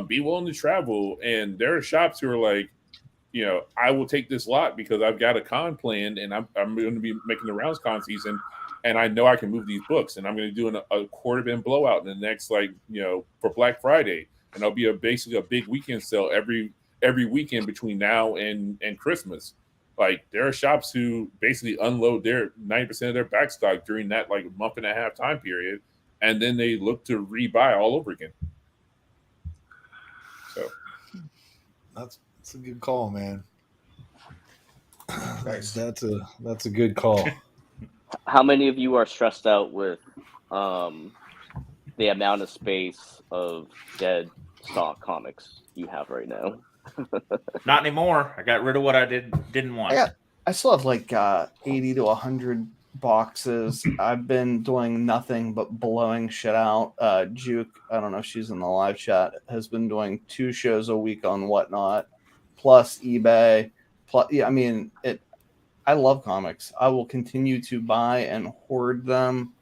Be willing to travel, and there are shops who are like, I will take this lot because I've got a con planned, and I'm going to be making the rounds con season, and I know I can move these books, and I'm going to do a quarter bin blowout in the next, for Black Friday, and there'll be basically a big weekend sale every weekend between now and Christmas. Like, there are shops who basically unload their 90% of their back stock during that month and a half time period, and then they look to rebuy all over again. So that's a good call, man. Nice. That's a good call. How many of you are stressed out with the amount of space of dead stock comics you have right now? Not anymore. I got rid of what I didn't want. I still have 80 to 100 boxes. I've been doing nothing but blowing shit out. Juke, I don't know if she's in the live chat, has been doing 2 shows a week on Whatnot, plus eBay. I love comics. I will continue to buy and hoard them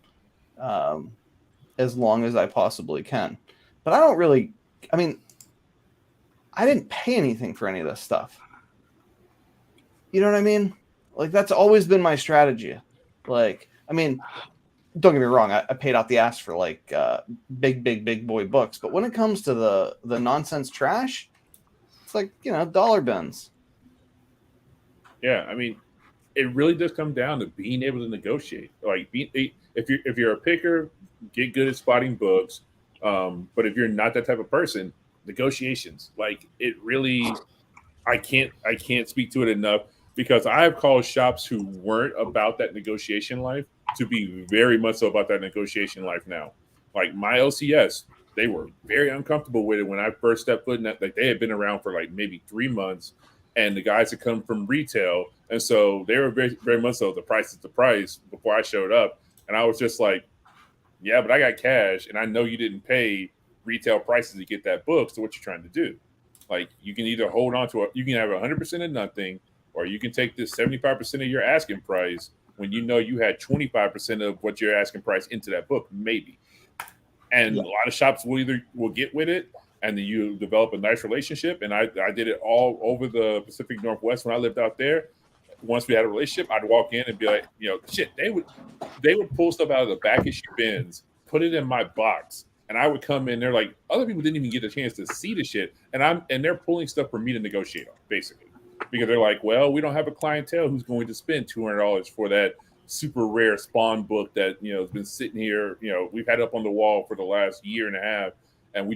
as long as I possibly can. But I don't really, I didn't pay anything for any of this stuff. You know what I mean? Like, that's always been my strategy. Like, don't get me wrong. I paid out the ass for big boy books. But when it comes to the nonsense trash, it's like, dollar bins. Yeah, it really does come down to being able to negotiate. Like, if you're a picker, get good at spotting books. But if you're not that type of person, negotiations, like, it really, I can't speak to it enough, because I've called shops who weren't about that negotiation life to be very much so about that negotiation life now. Like, my LCS, they were very uncomfortable with it when I first stepped foot in that. Like, they had been around for maybe 3 months, and the guys had come from retail, and so they were very, very much so the price is the price before I showed up. And I was just like, yeah, but I got cash, and I know you didn't pay retail prices to get that book. So what you're trying to do? Like, you can either hold on to it, you can have 100% of nothing, or you can take this 75% of your asking price when you know you had 25% of what your asking price into that book, maybe. And a lot of shops will get with it, and then you develop a nice relationship. And I did it all over the Pacific Northwest when I lived out there. Once we had a relationship, I'd walk in and be like, shit, they would pull stuff out of the back issue bins, put it in my box, and I would come in. They're like, other people didn't even get a chance to see the shit, and they're pulling stuff for me to negotiate on, basically, because they're like, well, we don't have a clientele who's going to spend $200 for that super rare Spawn book that has been sitting here. We've had up on the wall for the last year and a half, and we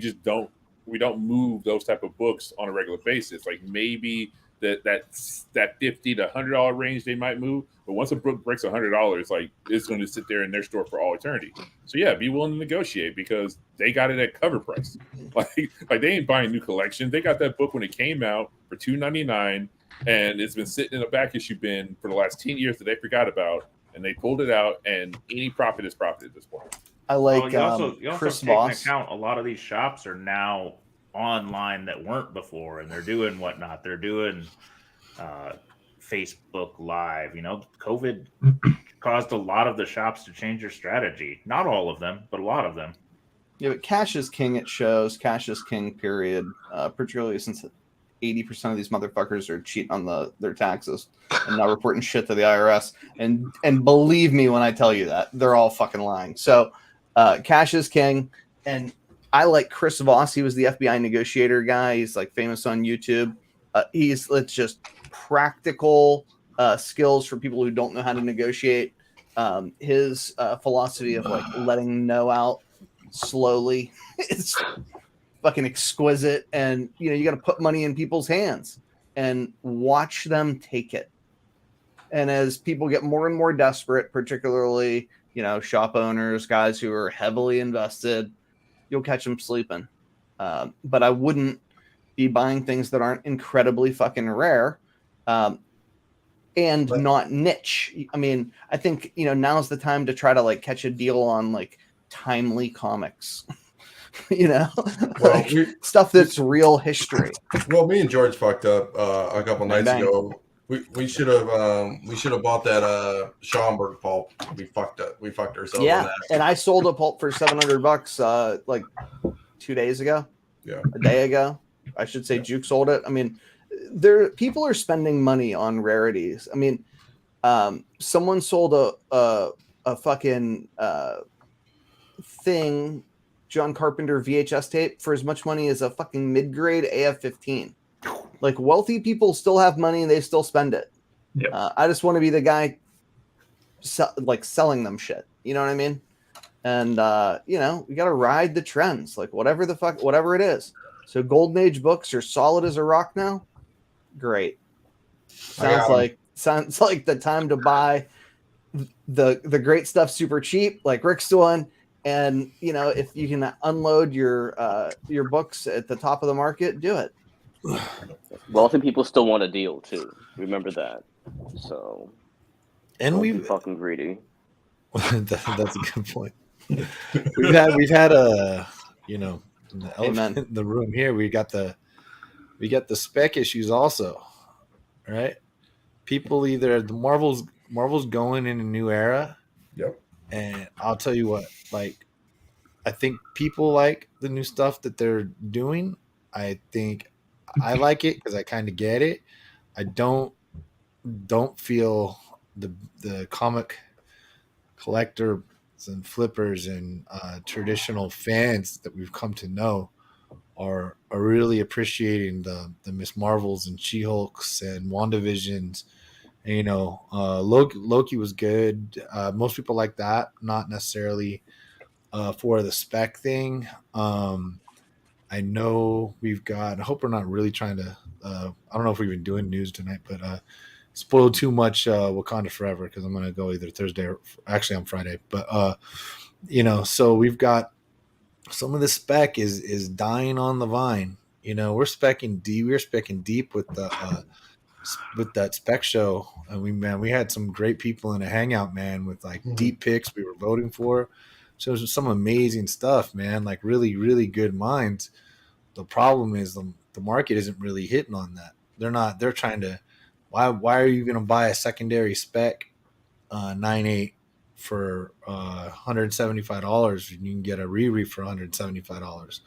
don't move those type of books on a regular basis. Like, maybe that $50 to $100 range they might move. But once a book breaks $100, like it's going to sit there in their store for all eternity. So yeah, be willing to negotiate because they got it at cover price. Like they ain't buying new collections. They got that book when it came out for $2.99, and it's been sitting in a back issue bin for the last 10 years that they forgot about, and they pulled it out, and any profit is profit at this point. I like you also Chris take into Voss. account a lot of these shops are now online that weren't before, and they're doing whatnot. They're doing Facebook Live. COVID caused a lot of the shops to change their strategy. Not all of them, but a lot of them. Yeah, but cash is king at shows. Cash is king, period. Particularly since 80% of these motherfuckers are cheating on their taxes and not reporting shit to the IRS. And believe me when I tell you that, they're all fucking lying. So cash is king. And I like Chris Voss. He was the FBI negotiator guy. He's like famous on YouTube. It's just practical skills for people who don't know how to negotiate. His philosophy of like letting no out slowly is fucking exquisite. And you got to put money in people's hands and watch them take it. And as people get more and more desperate, particularly shop owners, guys who are heavily invested, you'll catch them sleeping. But I wouldn't be buying things that aren't incredibly fucking rare and not niche. I mean, I think now's the time to try to like catch a deal on like timely comics. Stuff that's real history. Well, me and George fucked up a couple nights ago. We should have bought that Schaumburg pulp. We fucked ourselves. Yeah, on that. and I sold a pulp for $700 like 2 days ago. Yeah, a day ago, I should say. Juke sold it. I mean, people are spending money on rarities. I mean, someone sold a fucking thing, John Carpenter VHS tape for as much money as a fucking mid-grade AF-15. Like wealthy people still have money and they still spend it. Yep. I just want to be the guy selling them shit. You know what I mean? And we got to ride the trends, like whatever it is. So Golden Age books are solid as a rock now. Great. Sounds like the time to buy the great stuff super cheap, like Rick's doing. And if you can unload your books at the top of the market, do it. Wealthy people still want a deal too. Remember that. So, and we fucking greedy. That's a good point. We've had a the elephant in the room here. We got the spec issues also, right? People either the Marvel's going in a new era. Yep. And I'll tell you what, like, I think people like the new stuff that they're doing. I think I like it because I kind of get it. I don't feel the comic collectors and flippers and traditional fans that we've come to know are really appreciating the Miss Marvels and She-Hulks and WandaVisions. And, Loki was good. Most people like that, not necessarily for the spec thing. I know we've got, I hope we're not really trying to, I don't know if we've been doing news tonight, but spoil too much Wakanda Forever because I'm going to go either Thursday or actually on Friday. But, so we've got some of the spec is dying on the vine. We're specking deep with that spec show. And we had some great people in a hangout, man, with like deep picks we were voting for. So there's some amazing stuff, man, like really, really good minds. The problem is the market isn't really hitting on that. They're trying to, why are you going to buy a secondary spec 9.8 for $175 and you can get a Riri for $175?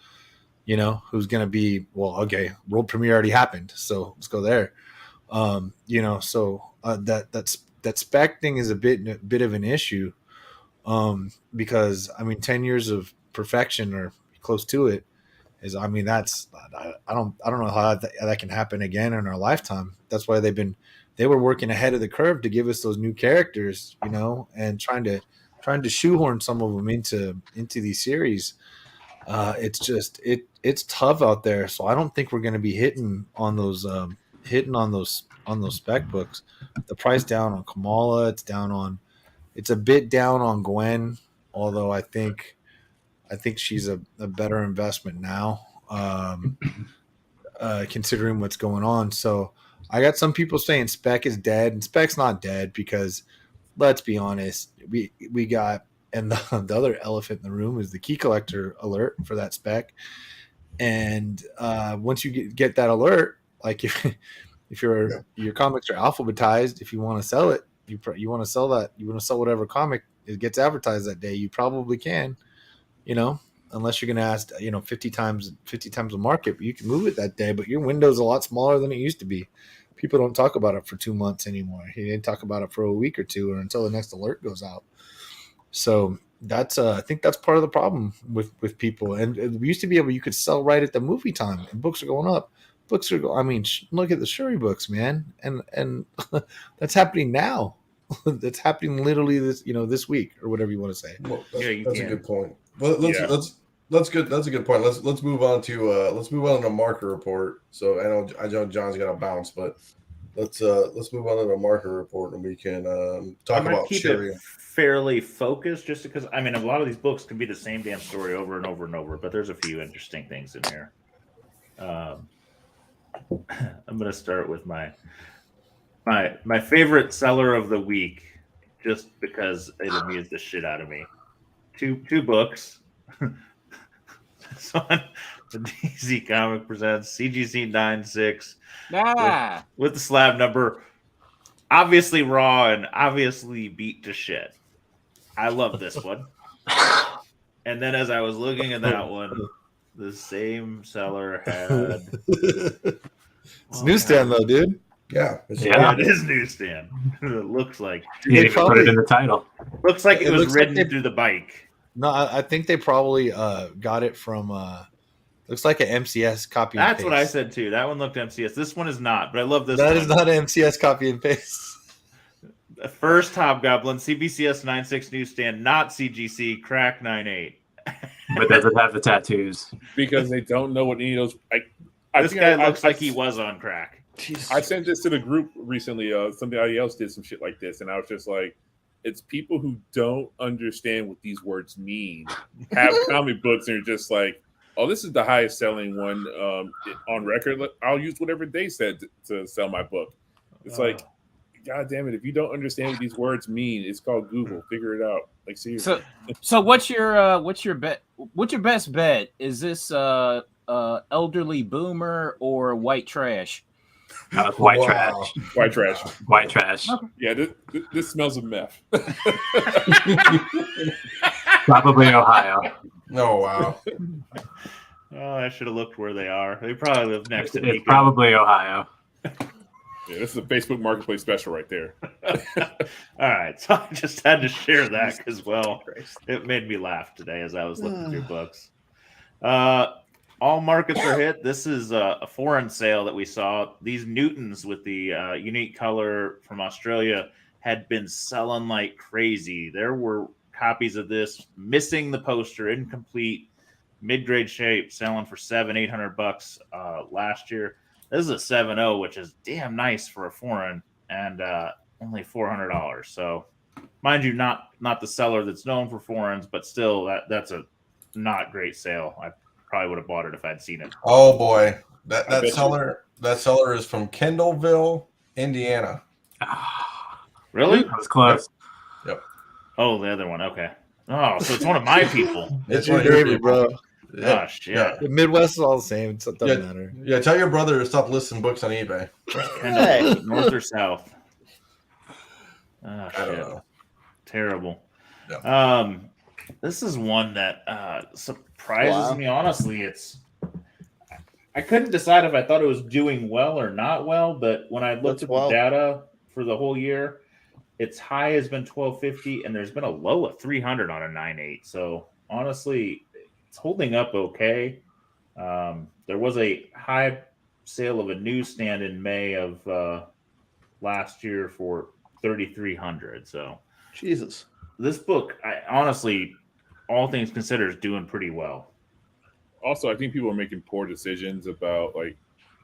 Who's going to be, well, okay, world premiere already happened. So let's go there. That spec thing is a bit of an issue. Because 10 years of perfection or close to it is, I don't know how that can happen again in our lifetime. That's why they were working ahead of the curve to give us those new characters, and trying to shoehorn some of them into these series. It's tough out there. So I don't think we're going to be hitting on those hitting on those spec books. The price down on Kamala, it's a bit down on Gwen, although I think she's a better investment now, considering what's going on. So I got some people saying spec is dead, and spec's not dead because let's be honest, we got, and the other elephant in the room is the key collector alert for that spec. And once you get that alert, like if your comics are alphabetized, if you want to sell it, you want to sell that, you want to sell whatever comic it gets advertised that day, you probably can, unless you're going to ask 50 times the market, but you can move it that day. But your window's a lot smaller than it used to be. People don't talk about it for 2 months anymore. They didn't talk about it for a week or two, or until the next alert goes out. So that's I think that's part of the problem with people. And it used to be you could sell right at the movie time, and books are going up. Look at the Shuri books, man, and that's happening now. That's happening literally this week or whatever you want to say. Well, that's a good point. Well, that's good. That's a good point. Let's move on to the marker report. So I know John's got to bounce, but let's move on to the marker report, and we can talk about Shuri. Fairly focused, just because a lot of these books can be the same damn story over and over and over, but there's a few interesting things in here. I'm going to start with my favorite seller of the week, just because it amused the shit out of me. Two books. This one, the DC Comic presents CGC 9/6 with the slab number, obviously raw and obviously beat to shit. I love this one. And then as I was looking at that one, the same seller had it's newsstand though, dude. Yeah, it is newsstand. It looks like you put it in the title. Looks like it was ridden through the bike. No, I think they probably got it from looks like an MCS copy. That's what I said too. That one looked MCS. This one is not, but I love this. That is not an MCS copy and paste. The first Hobgoblin, CBCS 9/6 newsstand, not CGC, crack 9/8. But does it have the tattoos? Because they don't know what any of those. This guy looks like he was on crack. Jesus. I sent this to the group recently. Somebody else did some shit like this, and I was just like, it's people who don't understand what these words mean. Have comic books, and you're just like, oh, this is the highest selling one on record. I'll use whatever they said to sell my book. It's like, God damn it! If you don't understand what these words mean, it's called Google. Figure it out. Like, seriously. So what's your bet? What's your best bet? Is this elderly boomer or white trash? White trash. White trash. White trash. Okay. Yeah, this smells of meth. Probably Ohio. Oh, wow. Oh, I should have looked where they are. They probably live next to me. It's probably Ohio. Yeah, this is a Facebook Marketplace special right there. All right, so I just had to share that because, well, it made me laugh today as I was looking through books. All markets are hit. This is a foreign sale that we saw. These Newtons with the unique color from Australia had been selling like crazy. There were copies of this missing the poster, incomplete, mid-grade shape, selling for $700-800 last year. This is a 7.0, which is damn nice for a foreign, and only $400. So, mind you, not the seller that's known for foreigns, but still, that's a not great sale. I probably would have bought it if I'd seen it. Oh boy, that seller is from Kendallville, Indiana. Really? That was close. Yep. Oh, the other one. Okay. Oh, so it's one of my people. It's your one of your favorite, bro. Yeah. Oh, shit. Yeah. The Midwest is all the same. It doesn't matter. Yeah, tell your brother to stop listing books on eBay. Kendall, north or south? Oh, I don't shit. know. Terrible. Yeah. This is one that surprises me. Honestly, I couldn't decide if I thought it was doing well or not well, but when I looked at the data for the whole year, its high has been 1250, and there's been a low of 300 on a 9.8. So honestly, it's holding up okay. There was a high sale of a newsstand in May of last year for 3,300. So Jesus, this book, I honestly, all things considered, is doing pretty well. Also, I think people are making poor decisions about, like,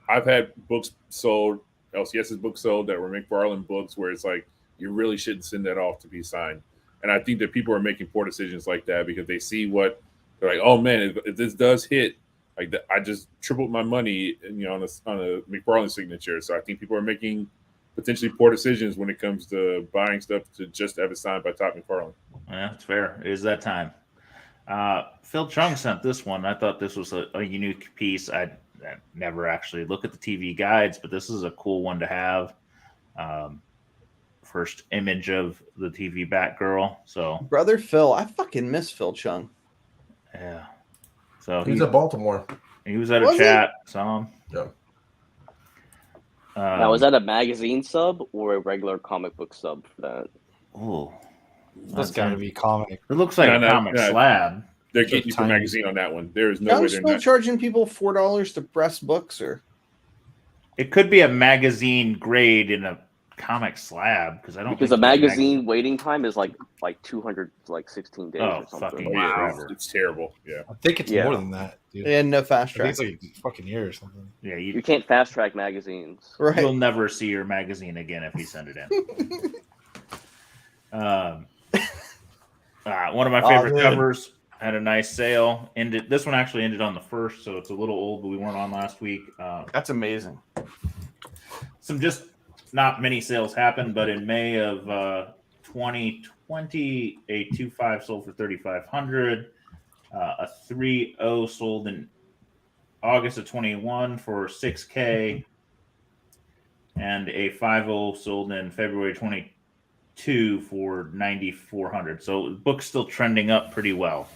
I've had books sold LCS's book sold that were McFarlane books, where it's like you really shouldn't send that off to be signed. And I think that people are making poor decisions like that because they see what they're like. Oh man, if this does hit, like I just tripled my money, on a McFarlane signature. So I think people are making potentially poor decisions when it comes to buying stuff to just have it signed by Todd McFarlane. Yeah, it's fair. It is that time. Phil Chung sent this one. I thought this was a unique piece. I never actually look at the TV guides, but this is a cool one to have. First image of the TV Batgirl. So, Brother Phil, I fucking miss Phil Chung. Yeah. So he's at Baltimore. He was at a chat. Saw him. Yeah. Now, is that a magazine sub or a regular comic book sub for that? Oh, that's got to be comic. It looks like a comic slab. They're getting you for magazine on that one. There is no way they're still charging people $4 to press books, or it could be a magazine grade in a comic slab because I don't because think the magazine waiting time is like 216 days or something. Fucking wow, it's terrible. Yeah, I think it's more than that, dude. And no fast track. I think it's like a fucking year or something. Yeah, you can't fast track magazines. Right. You'll never see your magazine again if you send it in. One of my favorite covers had a nice sale. This one actually ended on the 1st, so it's a little old, but we weren't on last week. That's amazing. Some just not many sales happened, but in May of 2020, a 2.5 sold for $3,500. A 3.0 sold in August of 21 for $6K, and a 5.0 sold in February 22 for $9,400. So the book's still trending up pretty well,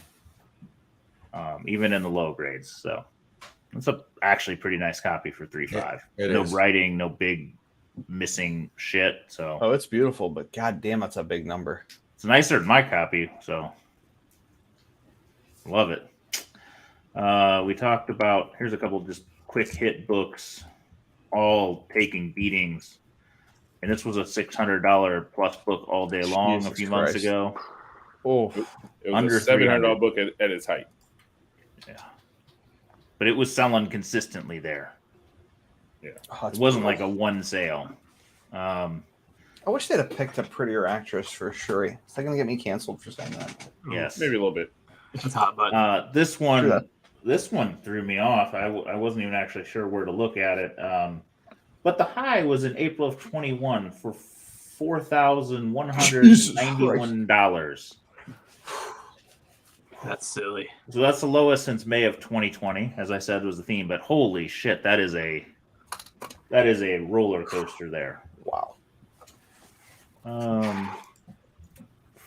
even in the low grades. So it's actually pretty nice copy for $3.5. No writing, no big missing shit. So it's beautiful, but god damn, that's a big number. It's nicer than my copy, so love it. We talked about, here's a couple just quick hit books, all taking beatings, and this was a $600 plus book all day long. Jesus a few months ago. Oh, it was under a $700 book at its height. Yeah, but it was selling consistently there. Yeah, it wasn't like a one sale. I wish they'd have picked a prettier actress for Shuri. Is that going to get me canceled for saying that? Yes, maybe a little bit. It's hot button. This one threw me off. I wasn't even actually sure where to look at it. But the high was in April of 21 for $4,191. That's silly. So that's the lowest since May of 2020, as I said was the theme. But holy shit, that is a roller coaster there. Wow.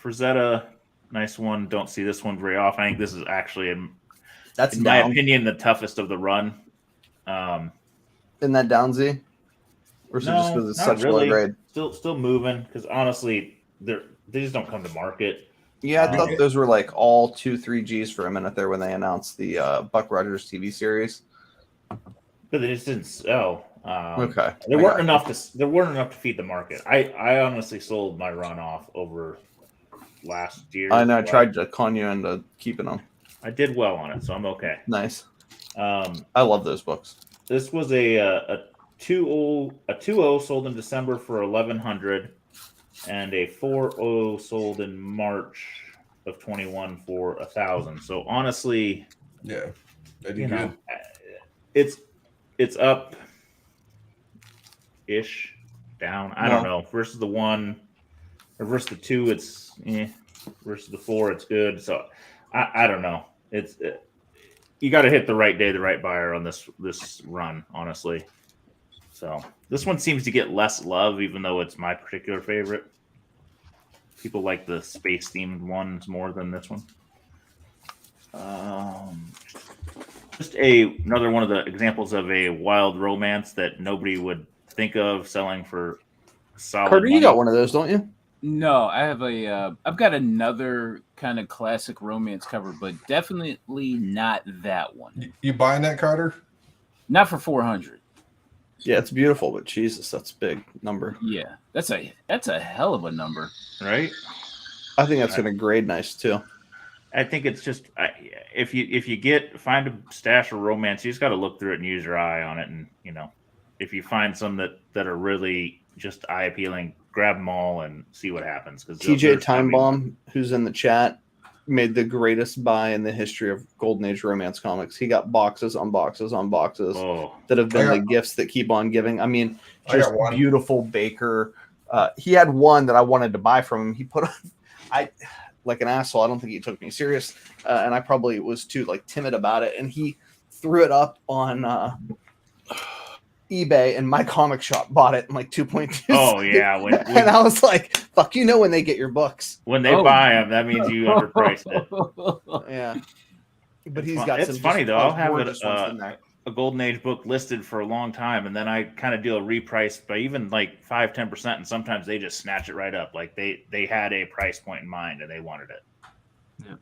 Frazetta, nice one. Don't see this one very often. I think this is actually, in my opinion, the toughest of the run. Isn't that down, Z? Or is it just because it's such low grade? Still moving, because honestly, they just don't come to market. Yeah, I thought those were like all 2-3 Gs for a minute there when they announced the Buck Rogers TV series. But they just didn't sell. Okay. There weren't enough to feed the market. I honestly sold my run off over last year. I know. I tried to con you into keeping them. I did well on it, so I'm okay. Nice. I love those books. This was a 2.0 sold in December for $1,100, and a 4.0 sold in March of 21 for $1,000. So honestly, yeah, it's up ish, down. I don't know. Versus the 1 or versus the 2, it's versus the 4, it's good. So I don't know. You got to hit the right day, the right buyer on this run, honestly. So this one seems to get less love, even though it's my particular favorite. People like the space themed ones more than this one. Just another one of the examples of a wild romance that nobody would think of selling for solid Carter, money. you got one of those, don't you? No, I have I've got another kind of classic romance cover, but definitely not that one. You buying that, Carter? Not for $400. Yeah, it's beautiful, but Jesus, that's a big number. Yeah, that's a hell of a number, right? I think that's going to grade nice too. I think it's just if you find a stash of romance, you just got to look through it and use your eye on it, and if you find some that are really just eye appealing, grab them all and see what happens. Because TJ Time Bomb, who's in the chat, made the greatest buy in the history of Golden Age romance comics. He got boxes on boxes on boxes that have been the gifts that keep on giving. I mean, just beautiful Baker. He had one that I wanted to buy from him. He put on, like an asshole. I don't think he took me serious, and I probably was too timid about it. And he threw it up on eBay, and my comic shop bought it in 2.2. Oh yeah, and I was like, "Fuck, when they get your books, when they buy them, that means you underpriced it." Yeah, but he's got. It's funny though. I'll have a Golden Age book listed for a long time, and then I kind of do a reprice by even 5-10%, and sometimes they just snatch it right up. They had a price point in mind and they wanted it. Yeah,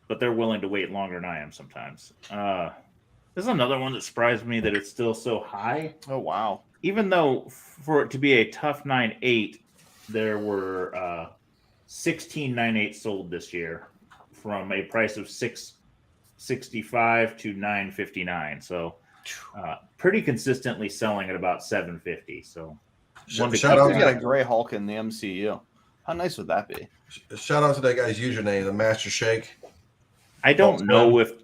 but they're willing to wait longer than I am sometimes. This is another one that surprised me that it's still so high. Oh, wow. Even though for it to be a tough 9.8, there were 16 9.8 sold this year from a price of $665 to $959. So pretty consistently selling at about $750. So shout out to get a Gray Hulk in the MCU. How nice would that be? Shout out to that guy's username, the Master Shake. I don't know if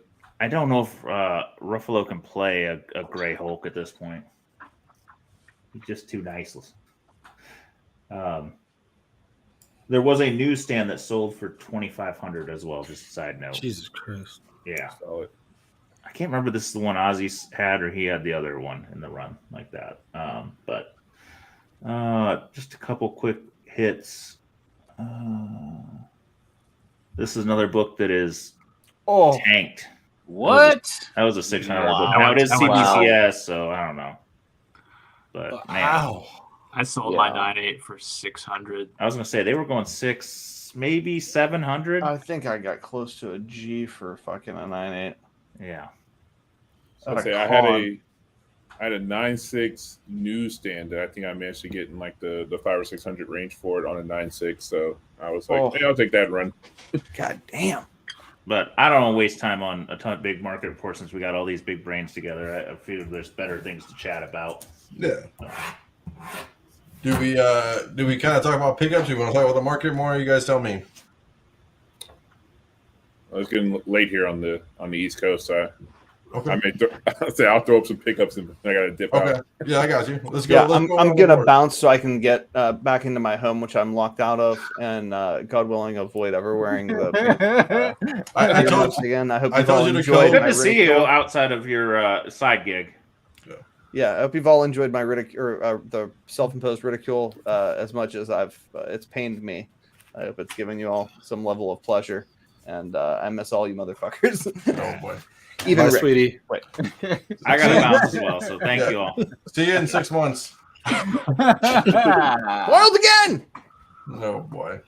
Ruffalo can play a Gray Hulk at this point. He's just too nice. There was a newsstand that sold for $2,500 as well. Just a side note. Jesus Christ! Yeah, solid. I can't remember if this is the one Ozzy had or he had the other one in the run like that. But just a couple quick hits. This is another book that is tanked. What? That was a $600 book. Now it is CBCS, so I don't know. But man, I sold my 9.8 for $600. I was gonna say they were going $600, maybe $700. I think I got close to a G for fucking a 9.8. Yeah. I had a 9.6 newsstand that I think I managed to get in the 500 or 600 range for it on a 9.6. So I was like, hey, I'll take that run. God damn. But I don't want to waste time on a ton of big market reports since we got all these big brains together. I feel there's better things to chat about. Yeah. Do we kind of talk about pickups? Do we want to talk about the market more? You guys tell me. It's getting late here on the East Coast. Okay. I'll throw up some pickups and I gotta dip out. Yeah, I got you. Let's go. Yeah, I'm gonna bounce so I can get back into my home, which I'm locked out of, and God willing, avoid ever wearing the. I told you again. I hope you've all enjoyed. Good to see you outside of your side gig. Yeah, I hope you've all enjoyed my ridicule, the self-imposed ridicule, as much as it's pained me. I hope it's given you all some level of pleasure, and I miss all you motherfuckers. Oh boy. Even Bye, sweetie. Wait. I got a bounce as well, so thank you all. See you in 6 months. Boiled again. No boy.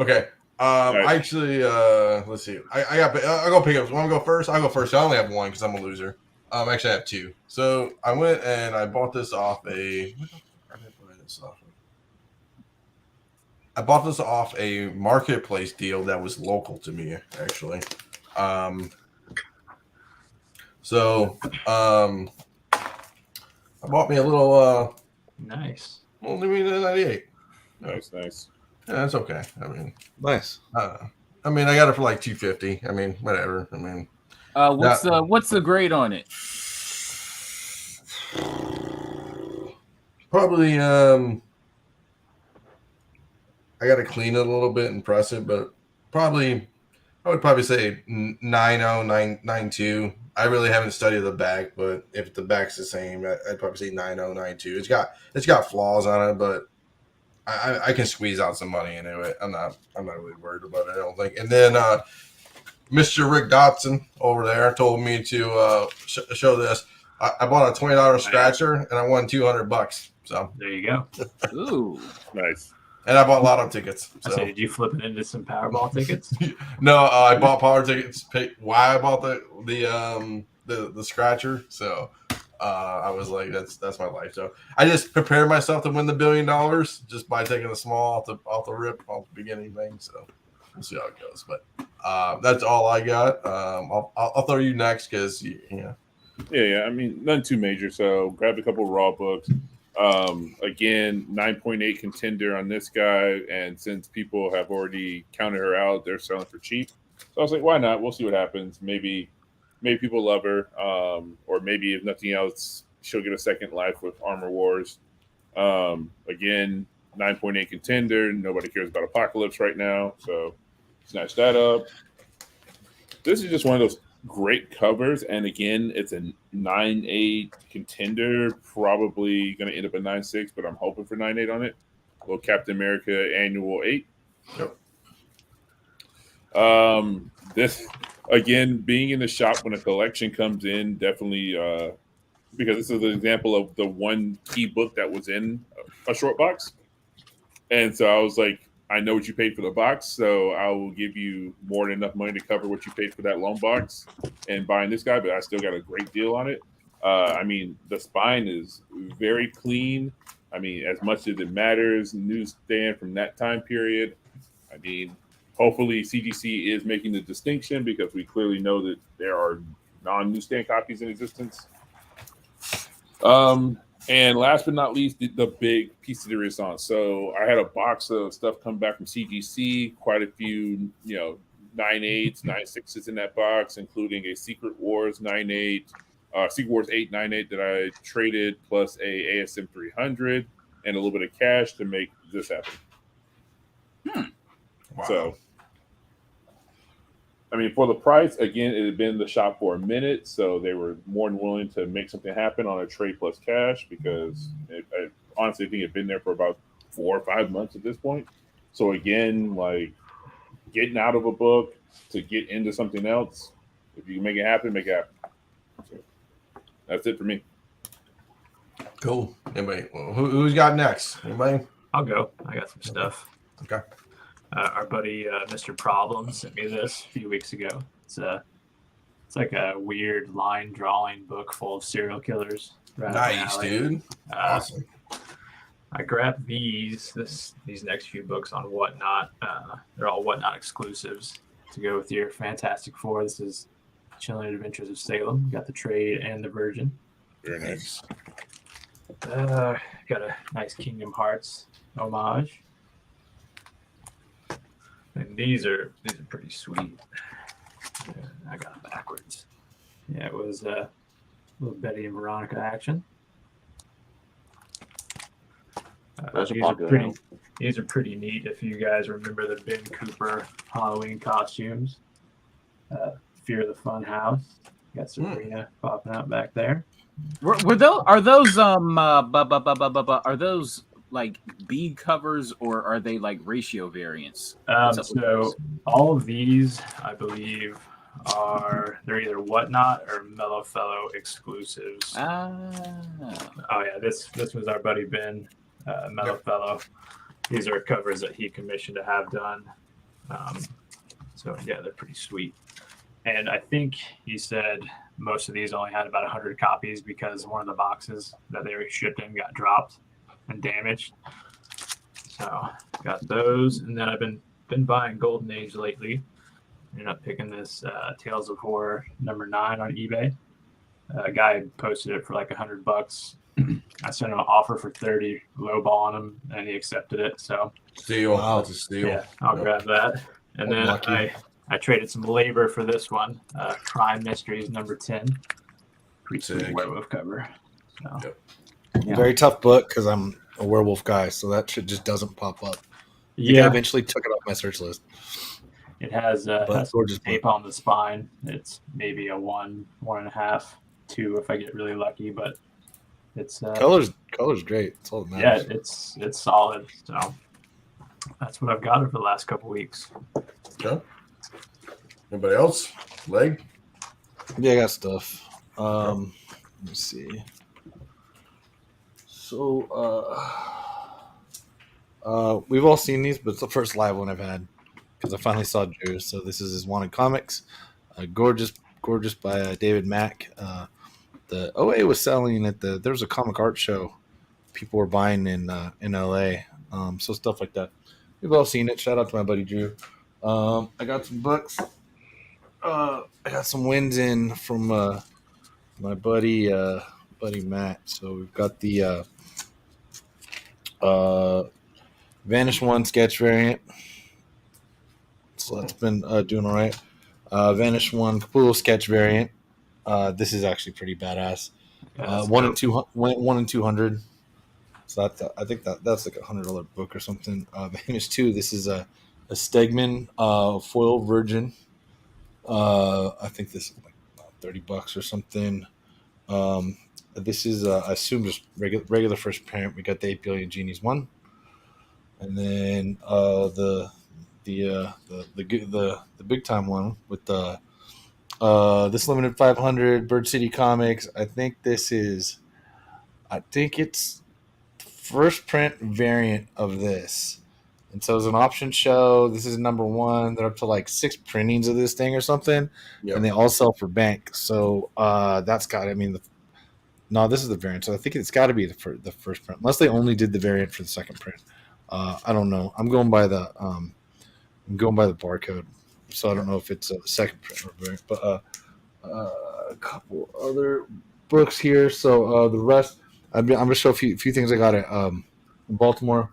Okay. Actually, let's see. I'll go pick up. Want to go first? I'll go first. I only have one because I'm a loser. Actually, I have two. So I went and I bought this off a. I bought this off a marketplace deal that was local to me, actually. So I bought me a little nice. Well, 98. Nice. Yeah, that's okay. I mean, nice. I got it for like $250. I mean, whatever. I mean, what's the grade on it? Probably I got to clean it a little bit and press it, but I would probably say 9.0, 9.2. I really haven't studied the back, but if the back's the same, I'd probably say 9.0, 9.2. It's got flaws on it, but I can squeeze out some money into it. I'm not really worried about it, I don't think. And then Mr. Rick Dotson over there told me to show this. I bought a $20 scratcher and I won $200. So there you go. Ooh, nice. And I bought lotto tickets. So. Did you flip it into some Powerball tickets? No, I bought Power tickets. Why I bought the scratcher. So I was like, that's my life. So I just prepared myself to win the $1 billion just by taking the small off the rip off the beginning thing. So we'll see how it goes. But that's all I got. I'll throw you next because Yeah. I mean, none too major. So grabbed a couple raw books. Again, 9.8 contender on this guy, and since people have already counted her out, they're selling for cheap. So I was like, why not? We'll see what happens. Maybe people love her, or maybe if nothing else, she'll get a second life with Armor Wars. Again, 9.8 contender. Nobody cares about Apocalypse right now, so snatch that up. This is just one of those great covers, and again, it's a 9.8 contender. Probably going to end up at 9.6, but I'm hoping for 9.8 on it. Little Captain America Annual 8. This again, being in the shop when a collection comes in, definitely because this is an example of the one key book that was in a short box, and so I was like, I know what you paid for the box, so I will give you more than enough money to cover what you paid for that long box and buying this guy, but I still got a great deal on it. I mean, the spine is very clean. I mean, as much as it matters, newsstand from that time period. I mean, hopefully CGC is making the distinction because we clearly know that there are non-newsstand copies in existence. And last but not least, the big piece of the resistance. So I had a box of stuff come back from CGC, quite a few, 9.8s, 9.6s in that box, including a Secret Wars 9.8, Secret Wars 8 9.8 that I traded, plus a ASM 300 and a little bit of cash to make this happen. Wow. So, I mean, for the price, again, it had been in the shop for a minute, so they were more than willing to make something happen on a trade plus cash because I honestly think it had been there for about 4 or 5 months at this point. So again, like getting out of a book to get into something else, if you can make it happen, make it happen. So that's it for me. Cool. Anybody? Who's got next? Anybody? I'll go. I got some stuff. Okay. Our buddy Mr. Problem sent me this a few weeks ago. It's like a weird line drawing book full of serial killers. Right Nice, dude. Awesome. I grabbed these next few books on Whatnot. They're all Whatnot exclusives to go with your Fantastic Four. This is Chilling Adventures of Salem. Got the Trade and the Virgin. Very nice. Got a nice Kingdom Hearts homage. And these are pretty sweet. I got it backwards. Yeah, it was a little Betty and Veronica action. These are pretty neat. If you guys remember the Ben Cooper Halloween costumes, Fear the Fun House. Got Sabrina popping out back there. Are those like bead covers or are they like ratio variants? So all of these, I believe, they're either Whatnot or Mellow Fellow exclusives. Oh yeah, this was our buddy Ben, Mellow Fellow. These are covers that he commissioned to have done. So yeah, they're pretty sweet. And I think he said most of these only had about 100 copies because one of the boxes that they were shipped in got dropped and damaged. So got those, and then I've been buying Golden Age lately. Ended up picking this Tales of Horror #9 on eBay. A guy posted it for like $100. I sent him an offer for 30, lowballing him, and he accepted it. So Steal. Wow. That's a steal. Yeah, I'll grab that. And then I traded some labor for this one, Crime Mysteries #10. Pretty sweet werewolf cover. So, yeah. Very tough book because I'm a werewolf guy, so that shit just doesn't pop up. Yeah, I eventually took it off my search list. It has gorgeous tape on the spine. It's maybe a 1, 1.5, 2 if I get really lucky, but it's color's great. It's all that matters. Yeah, it's solid. So that's what I've got over the last couple weeks. Okay. Anybody else? Leg? Yeah, I got stuff. Let me see. So we've all seen these, but it's the first live one I've had because I finally saw Drew. So this is his Wanted Comics. Gorgeous by David Mack. The OA was selling at there was a comic art show people were buying in LA. So stuff like that. We've all seen it. Shout out to my buddy Drew. I got some books. I got some wins in from my buddy Matt. So we've got the Vanish One sketch variant. So that's been doing all right. Vanish One Capullo sketch variant. This is actually pretty badass. Yeah, 1 in 200. So I think that's like $100 book or something. Vanish 2. This is a Stegman foil virgin. I think this is like $30 or something. This is I assume just regular first print. We got the 8 Billion Genies one, and then the big time one with the this limited 500 Bird City Comics. I think it's first print variant of this. And so it's an option show. This is number 1. They're up to like 6 printings of this thing or something. Yep. And they all sell for bank. So that's got, no, this is the variant. So I think it's got to be the first print, unless they only did the variant for the second print. I don't know. I'm going by the barcode. So I don't know if it's a second print or variant. But a couple other books here. So the rest, I'm going to show a few things I got at Baltimore.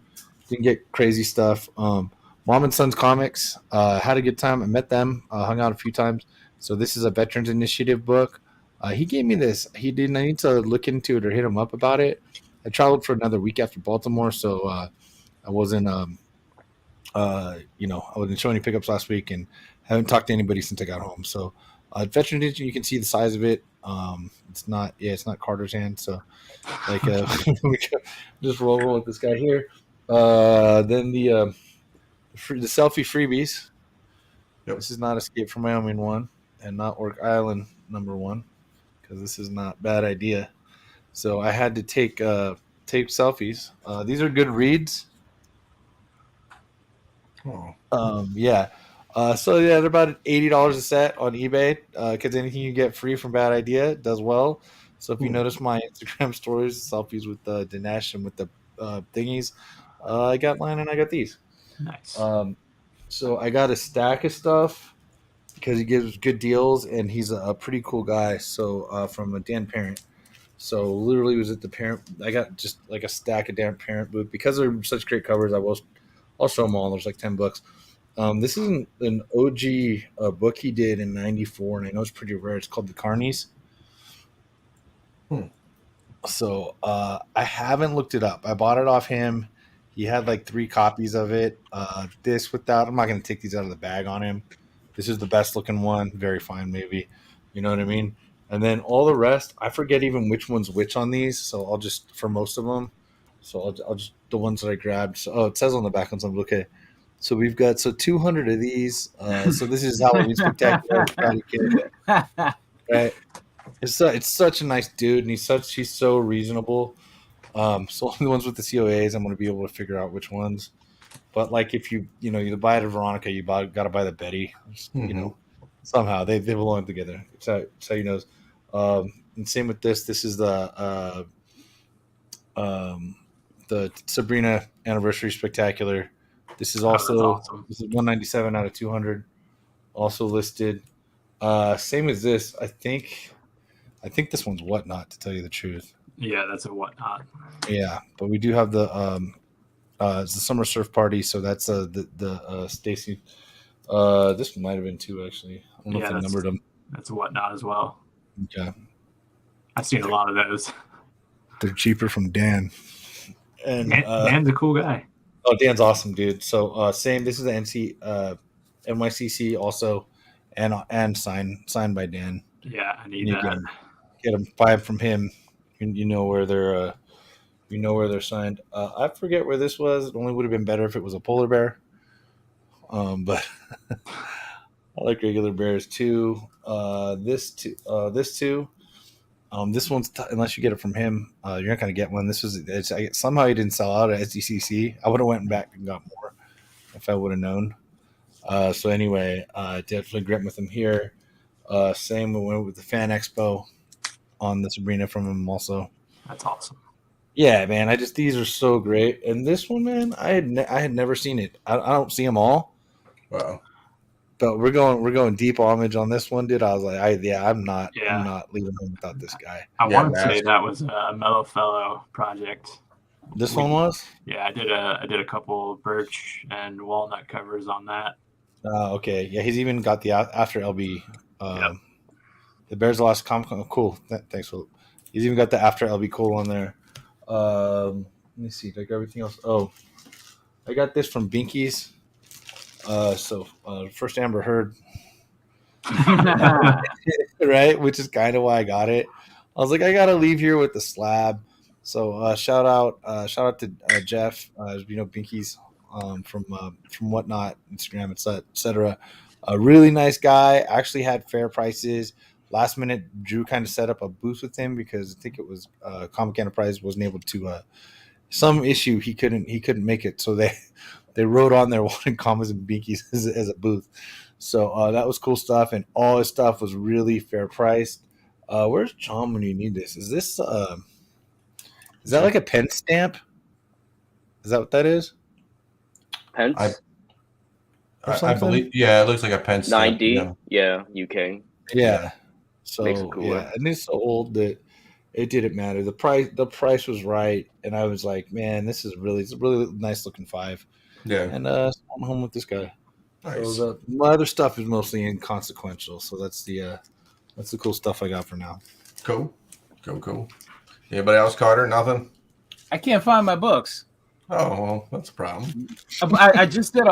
Didn't get crazy stuff. Mom and Sons Comics. Had a good time. I met them. Hung out a few times. So this is a Veterans Initiative book. He gave me this. I need to look into it or hit him up about it. I traveled for another week after Baltimore, so I wasn't, I wasn't showing any pickups last week, and haven't talked to anybody since I got home. So Veterans Initiative, you can see the size of it. It's not Carter's hand. So like, just roll with this guy here. Then the selfie freebies. Yep. This is not Escape from Wyoming 1 and not Orc Island number 1, because this is not bad idea. So I had to take selfies. These are good reads. Oh. Yeah. They're about $80 a set on eBay, because anything you get free from Bad Idea does well. So if you notice my Instagram stories, selfies with Dinesh and with the thingies, I got mine and I got these. Nice. So I got a stack of stuff because he gives good deals, and he's a pretty cool guy. So from a Dan Parent. So literally was at the Parent. I got just like a stack of Dan Parent booth because they're such great covers. I'll show them all. There's like $10. This is an OG book he did in '94, and I know it's pretty rare. It's called The Carnies. So I haven't looked it up. I bought it off him. He had like 3 copies of it. I'm not going to take these out of the bag on him. This is the best looking one. Very fine, maybe. You know what I mean? And then all the rest, I forget even which one's which on these. So I'll just, for most of them, so I'll just, the ones that I grabbed. So, it says on the back on some, okay. So we've got 200 of these. So this is Halloween Spectacular. Right? It's such a nice dude, and he's so reasonable. So the ones with the COAs, I'm going to be able to figure out which ones. But like if you buy it at Veronica, you got to buy the Betty. Somehow they belong together. It's how you know. And same with this. This is the Sabrina Anniversary Spectacular. This is also awesome. This is 197 out of 200. Also listed. Same as this. I think this one's Whatnot, to tell you the truth. Yeah, that's a Whatnot. Yeah, but we do have the it's the Summer Surf Party, so that's the Stacy. This might have been 2 actually. I don't know if I numbered them. That's a Whatnot as well. Yeah, I've seen a lot of those. They're cheaper from Dan. And Dan's a cool guy. Oh, Dan's awesome, dude. So same. This is the NYCC also, and signed by Dan. Yeah, I need that. Get them 5 from him. You know where they're signed. I forget where this was. It only would have been better if it was a polar bear. But I like regular bears too. This too. This one's unless you get it from him, you're not gonna get one. Somehow he didn't sell out at SDCC. I would have went back and got more if I would have known. So anyway, definitely grip with him here. Same we went with the Fan Expo on the Sabrina from him also. That's awesome. Yeah, man. These are so great. And this one, man, I had never seen it. I don't see them all. Wow. but we're going deep homage on this one, dude. I was like, I'm not leaving home without this guy. I want to say that was a Mellow Fellow project. This one was? Yeah, I did a couple birch and walnut covers on that. Okay. Yeah, he's even got the after LB. The Bears Lost Comic Con. Cool. Thanks, Philip. He's even got the after LB cool on there. Let me see. Did I got everything else? Oh, I got this from Binky's. First Amber Heard. Right? Which is kind of why I got it. I was like, I gotta leave here with the slab. So shout out to Jeff, Binky's from Whatnot, Instagram, etc. A really nice guy. Actually had fair prices. Last minute, Drew kind of set up a booth with him because I think it was Comic Enterprise wasn't able to. Some issue he couldn't make it, so they wrote on there wanting comics and Binky's as a booth. So that was cool stuff, and all his stuff was really fair priced. Where's John when you need this? Is that like a pen stamp? Is that what that is? Pence? I believe, yeah, it looks like a pen stamp. 9D? Yeah, UK. Yeah. So Makes it cooler. yeah, and it's so old that it didn't matter. The price was right, and I was like, man, it's a really nice looking 5. Yeah. And I'm home with this guy. Nice. So my other stuff is mostly inconsequential. So that's the cool stuff I got for now. Cool. Anybody else, Carter? Nothing? I can't find my books. Oh, well, that's a problem. I just did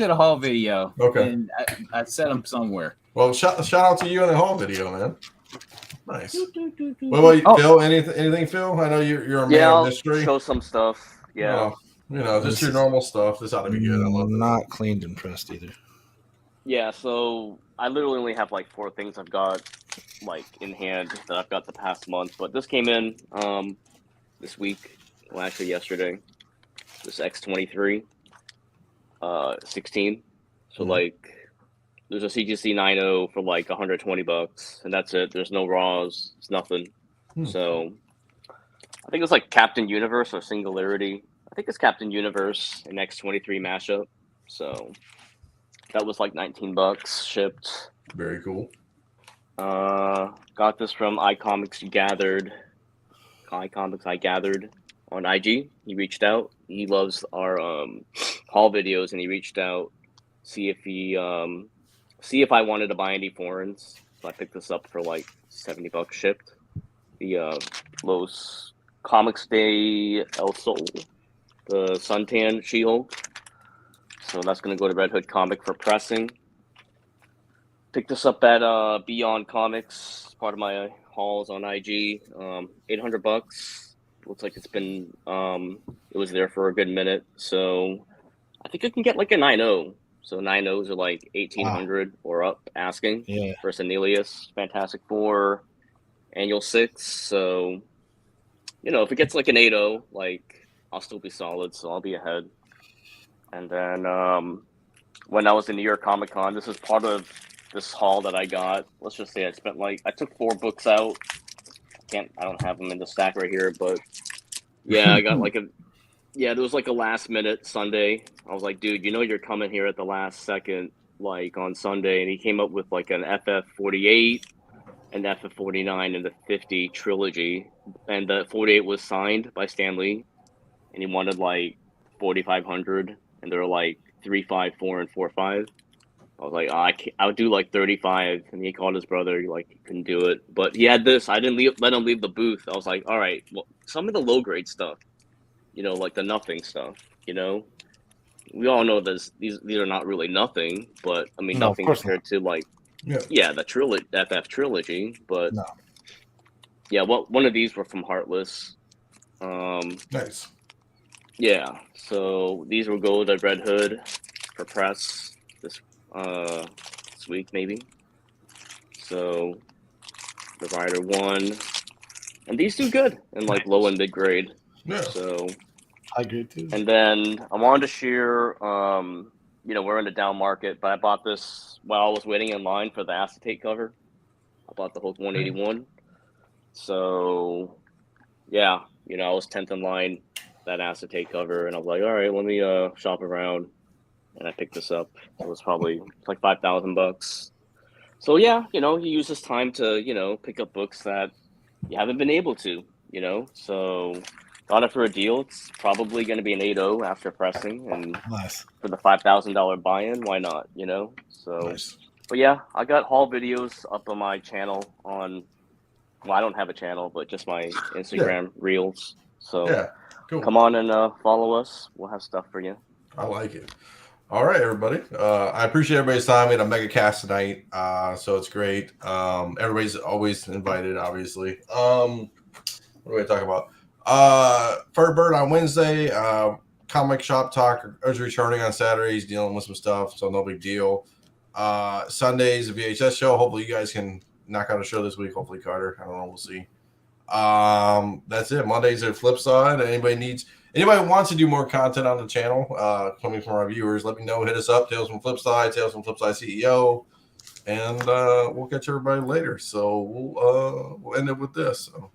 a haul video. Okay. And I set them somewhere. Well, shout out to you in the haul video, man. Nice. What about you, Phil? Anything, Phil? I know you're a man of mystery. I'll show some stuff. Yeah. Just your normal stuff. This ought to be good. I love not cleaned and pressed either. Yeah, so I literally only have like 4 things I've got like in hand that I've got the past month, but this came in this week. Well, actually yesterday. This X23 16. So like there's a CGC 90 for like $120, and that's it. There's no raws. It's nothing. So I think it's like Captain Universe or Singularity. I think it's Captain Universe and X23 mashup. So that was like $19 shipped. Very cool. Got this from iComics I gathered on IG. He reached out. He loves our haul videos, and he reached out see if I wanted to buy any foreigns. So I picked this up for like $70 shipped. The Los Comics de El Sol, the suntan She-Hulk. So that's gonna go to Red Hood Comic for pressing. Picked this up at Beyond Comics, part of my hauls on IG. $800. Looks like it's been it was there for a good minute. So I think I can get like a 9.0. So 9.0s are like 1,800 or up asking for Cornelius, Fantastic Four, Annual 6. So, if it gets like an 8.0, like I'll still be solid, so I'll be ahead. And then when I was in New York Comic Con, this is part of this haul that I got. Let's just say I took 4 books out. I don't have them in the stack right here, but yeah, I got there was like a last minute Sunday. I was like, dude, you're coming here at the last second, like on Sunday. And he came up with like an FF48, an FF49, and the 50 trilogy. And the 48 was signed by Stan Lee. And he wanted like 4,500. And they were like 354 and 45. I was like, I would do like 35. And he called his brother, like, he couldn't do it. But he had this. I didn't let him leave the booth. I was like, all right, well, some of the low grade stuff, like the nothing stuff, we all know these are not really nothing, but I mean, nothing compared to like, the trilogy, FF trilogy. But one of these were from Heartless. Nice. Yeah, so these will go to Red Hood for press this week maybe. So the Rider 1, and these do good in like low and mid grade. Yeah. So I agree too. And then I wanted to share, we're in the down market, but I bought this while I was waiting in line for the acetate cover. I bought the Hulk 181. So yeah, I was 10th in line, that acetate cover, and I was like, all right, let me shop around. and I picked this up. It was probably like $5,000. So yeah, you use this time to pick up books that you haven't been able to. So got it for a deal. It's probably going to be an 8.0 after pressing, and Nice. for the $5,000 buy-in, why not? So. Nice. But yeah, I got haul videos up on my channel well, I don't have a channel, but just my Instagram reels. So Yeah, cool. Come on and follow us. We'll have stuff for you. I like it. All right, everybody. I appreciate everybody's time. We had a mega cast tonight, so it's great. Everybody's always invited, obviously. What do we talk about? Furrbird on Wednesday. Comic Shop Talk is returning on Saturdays, dealing with some stuff, so no big deal. Sundays, a VHS show. Hopefully, you guys can knock out a show this week. Hopefully, Carter. I don't know. We'll see. That's it. Mondays are Flipside. Anybody wants to do more content on the channel, coming from our viewers, let me know. Hit us up. Tales from Flipside CEO, and we'll catch everybody later. So we'll end it with this. So.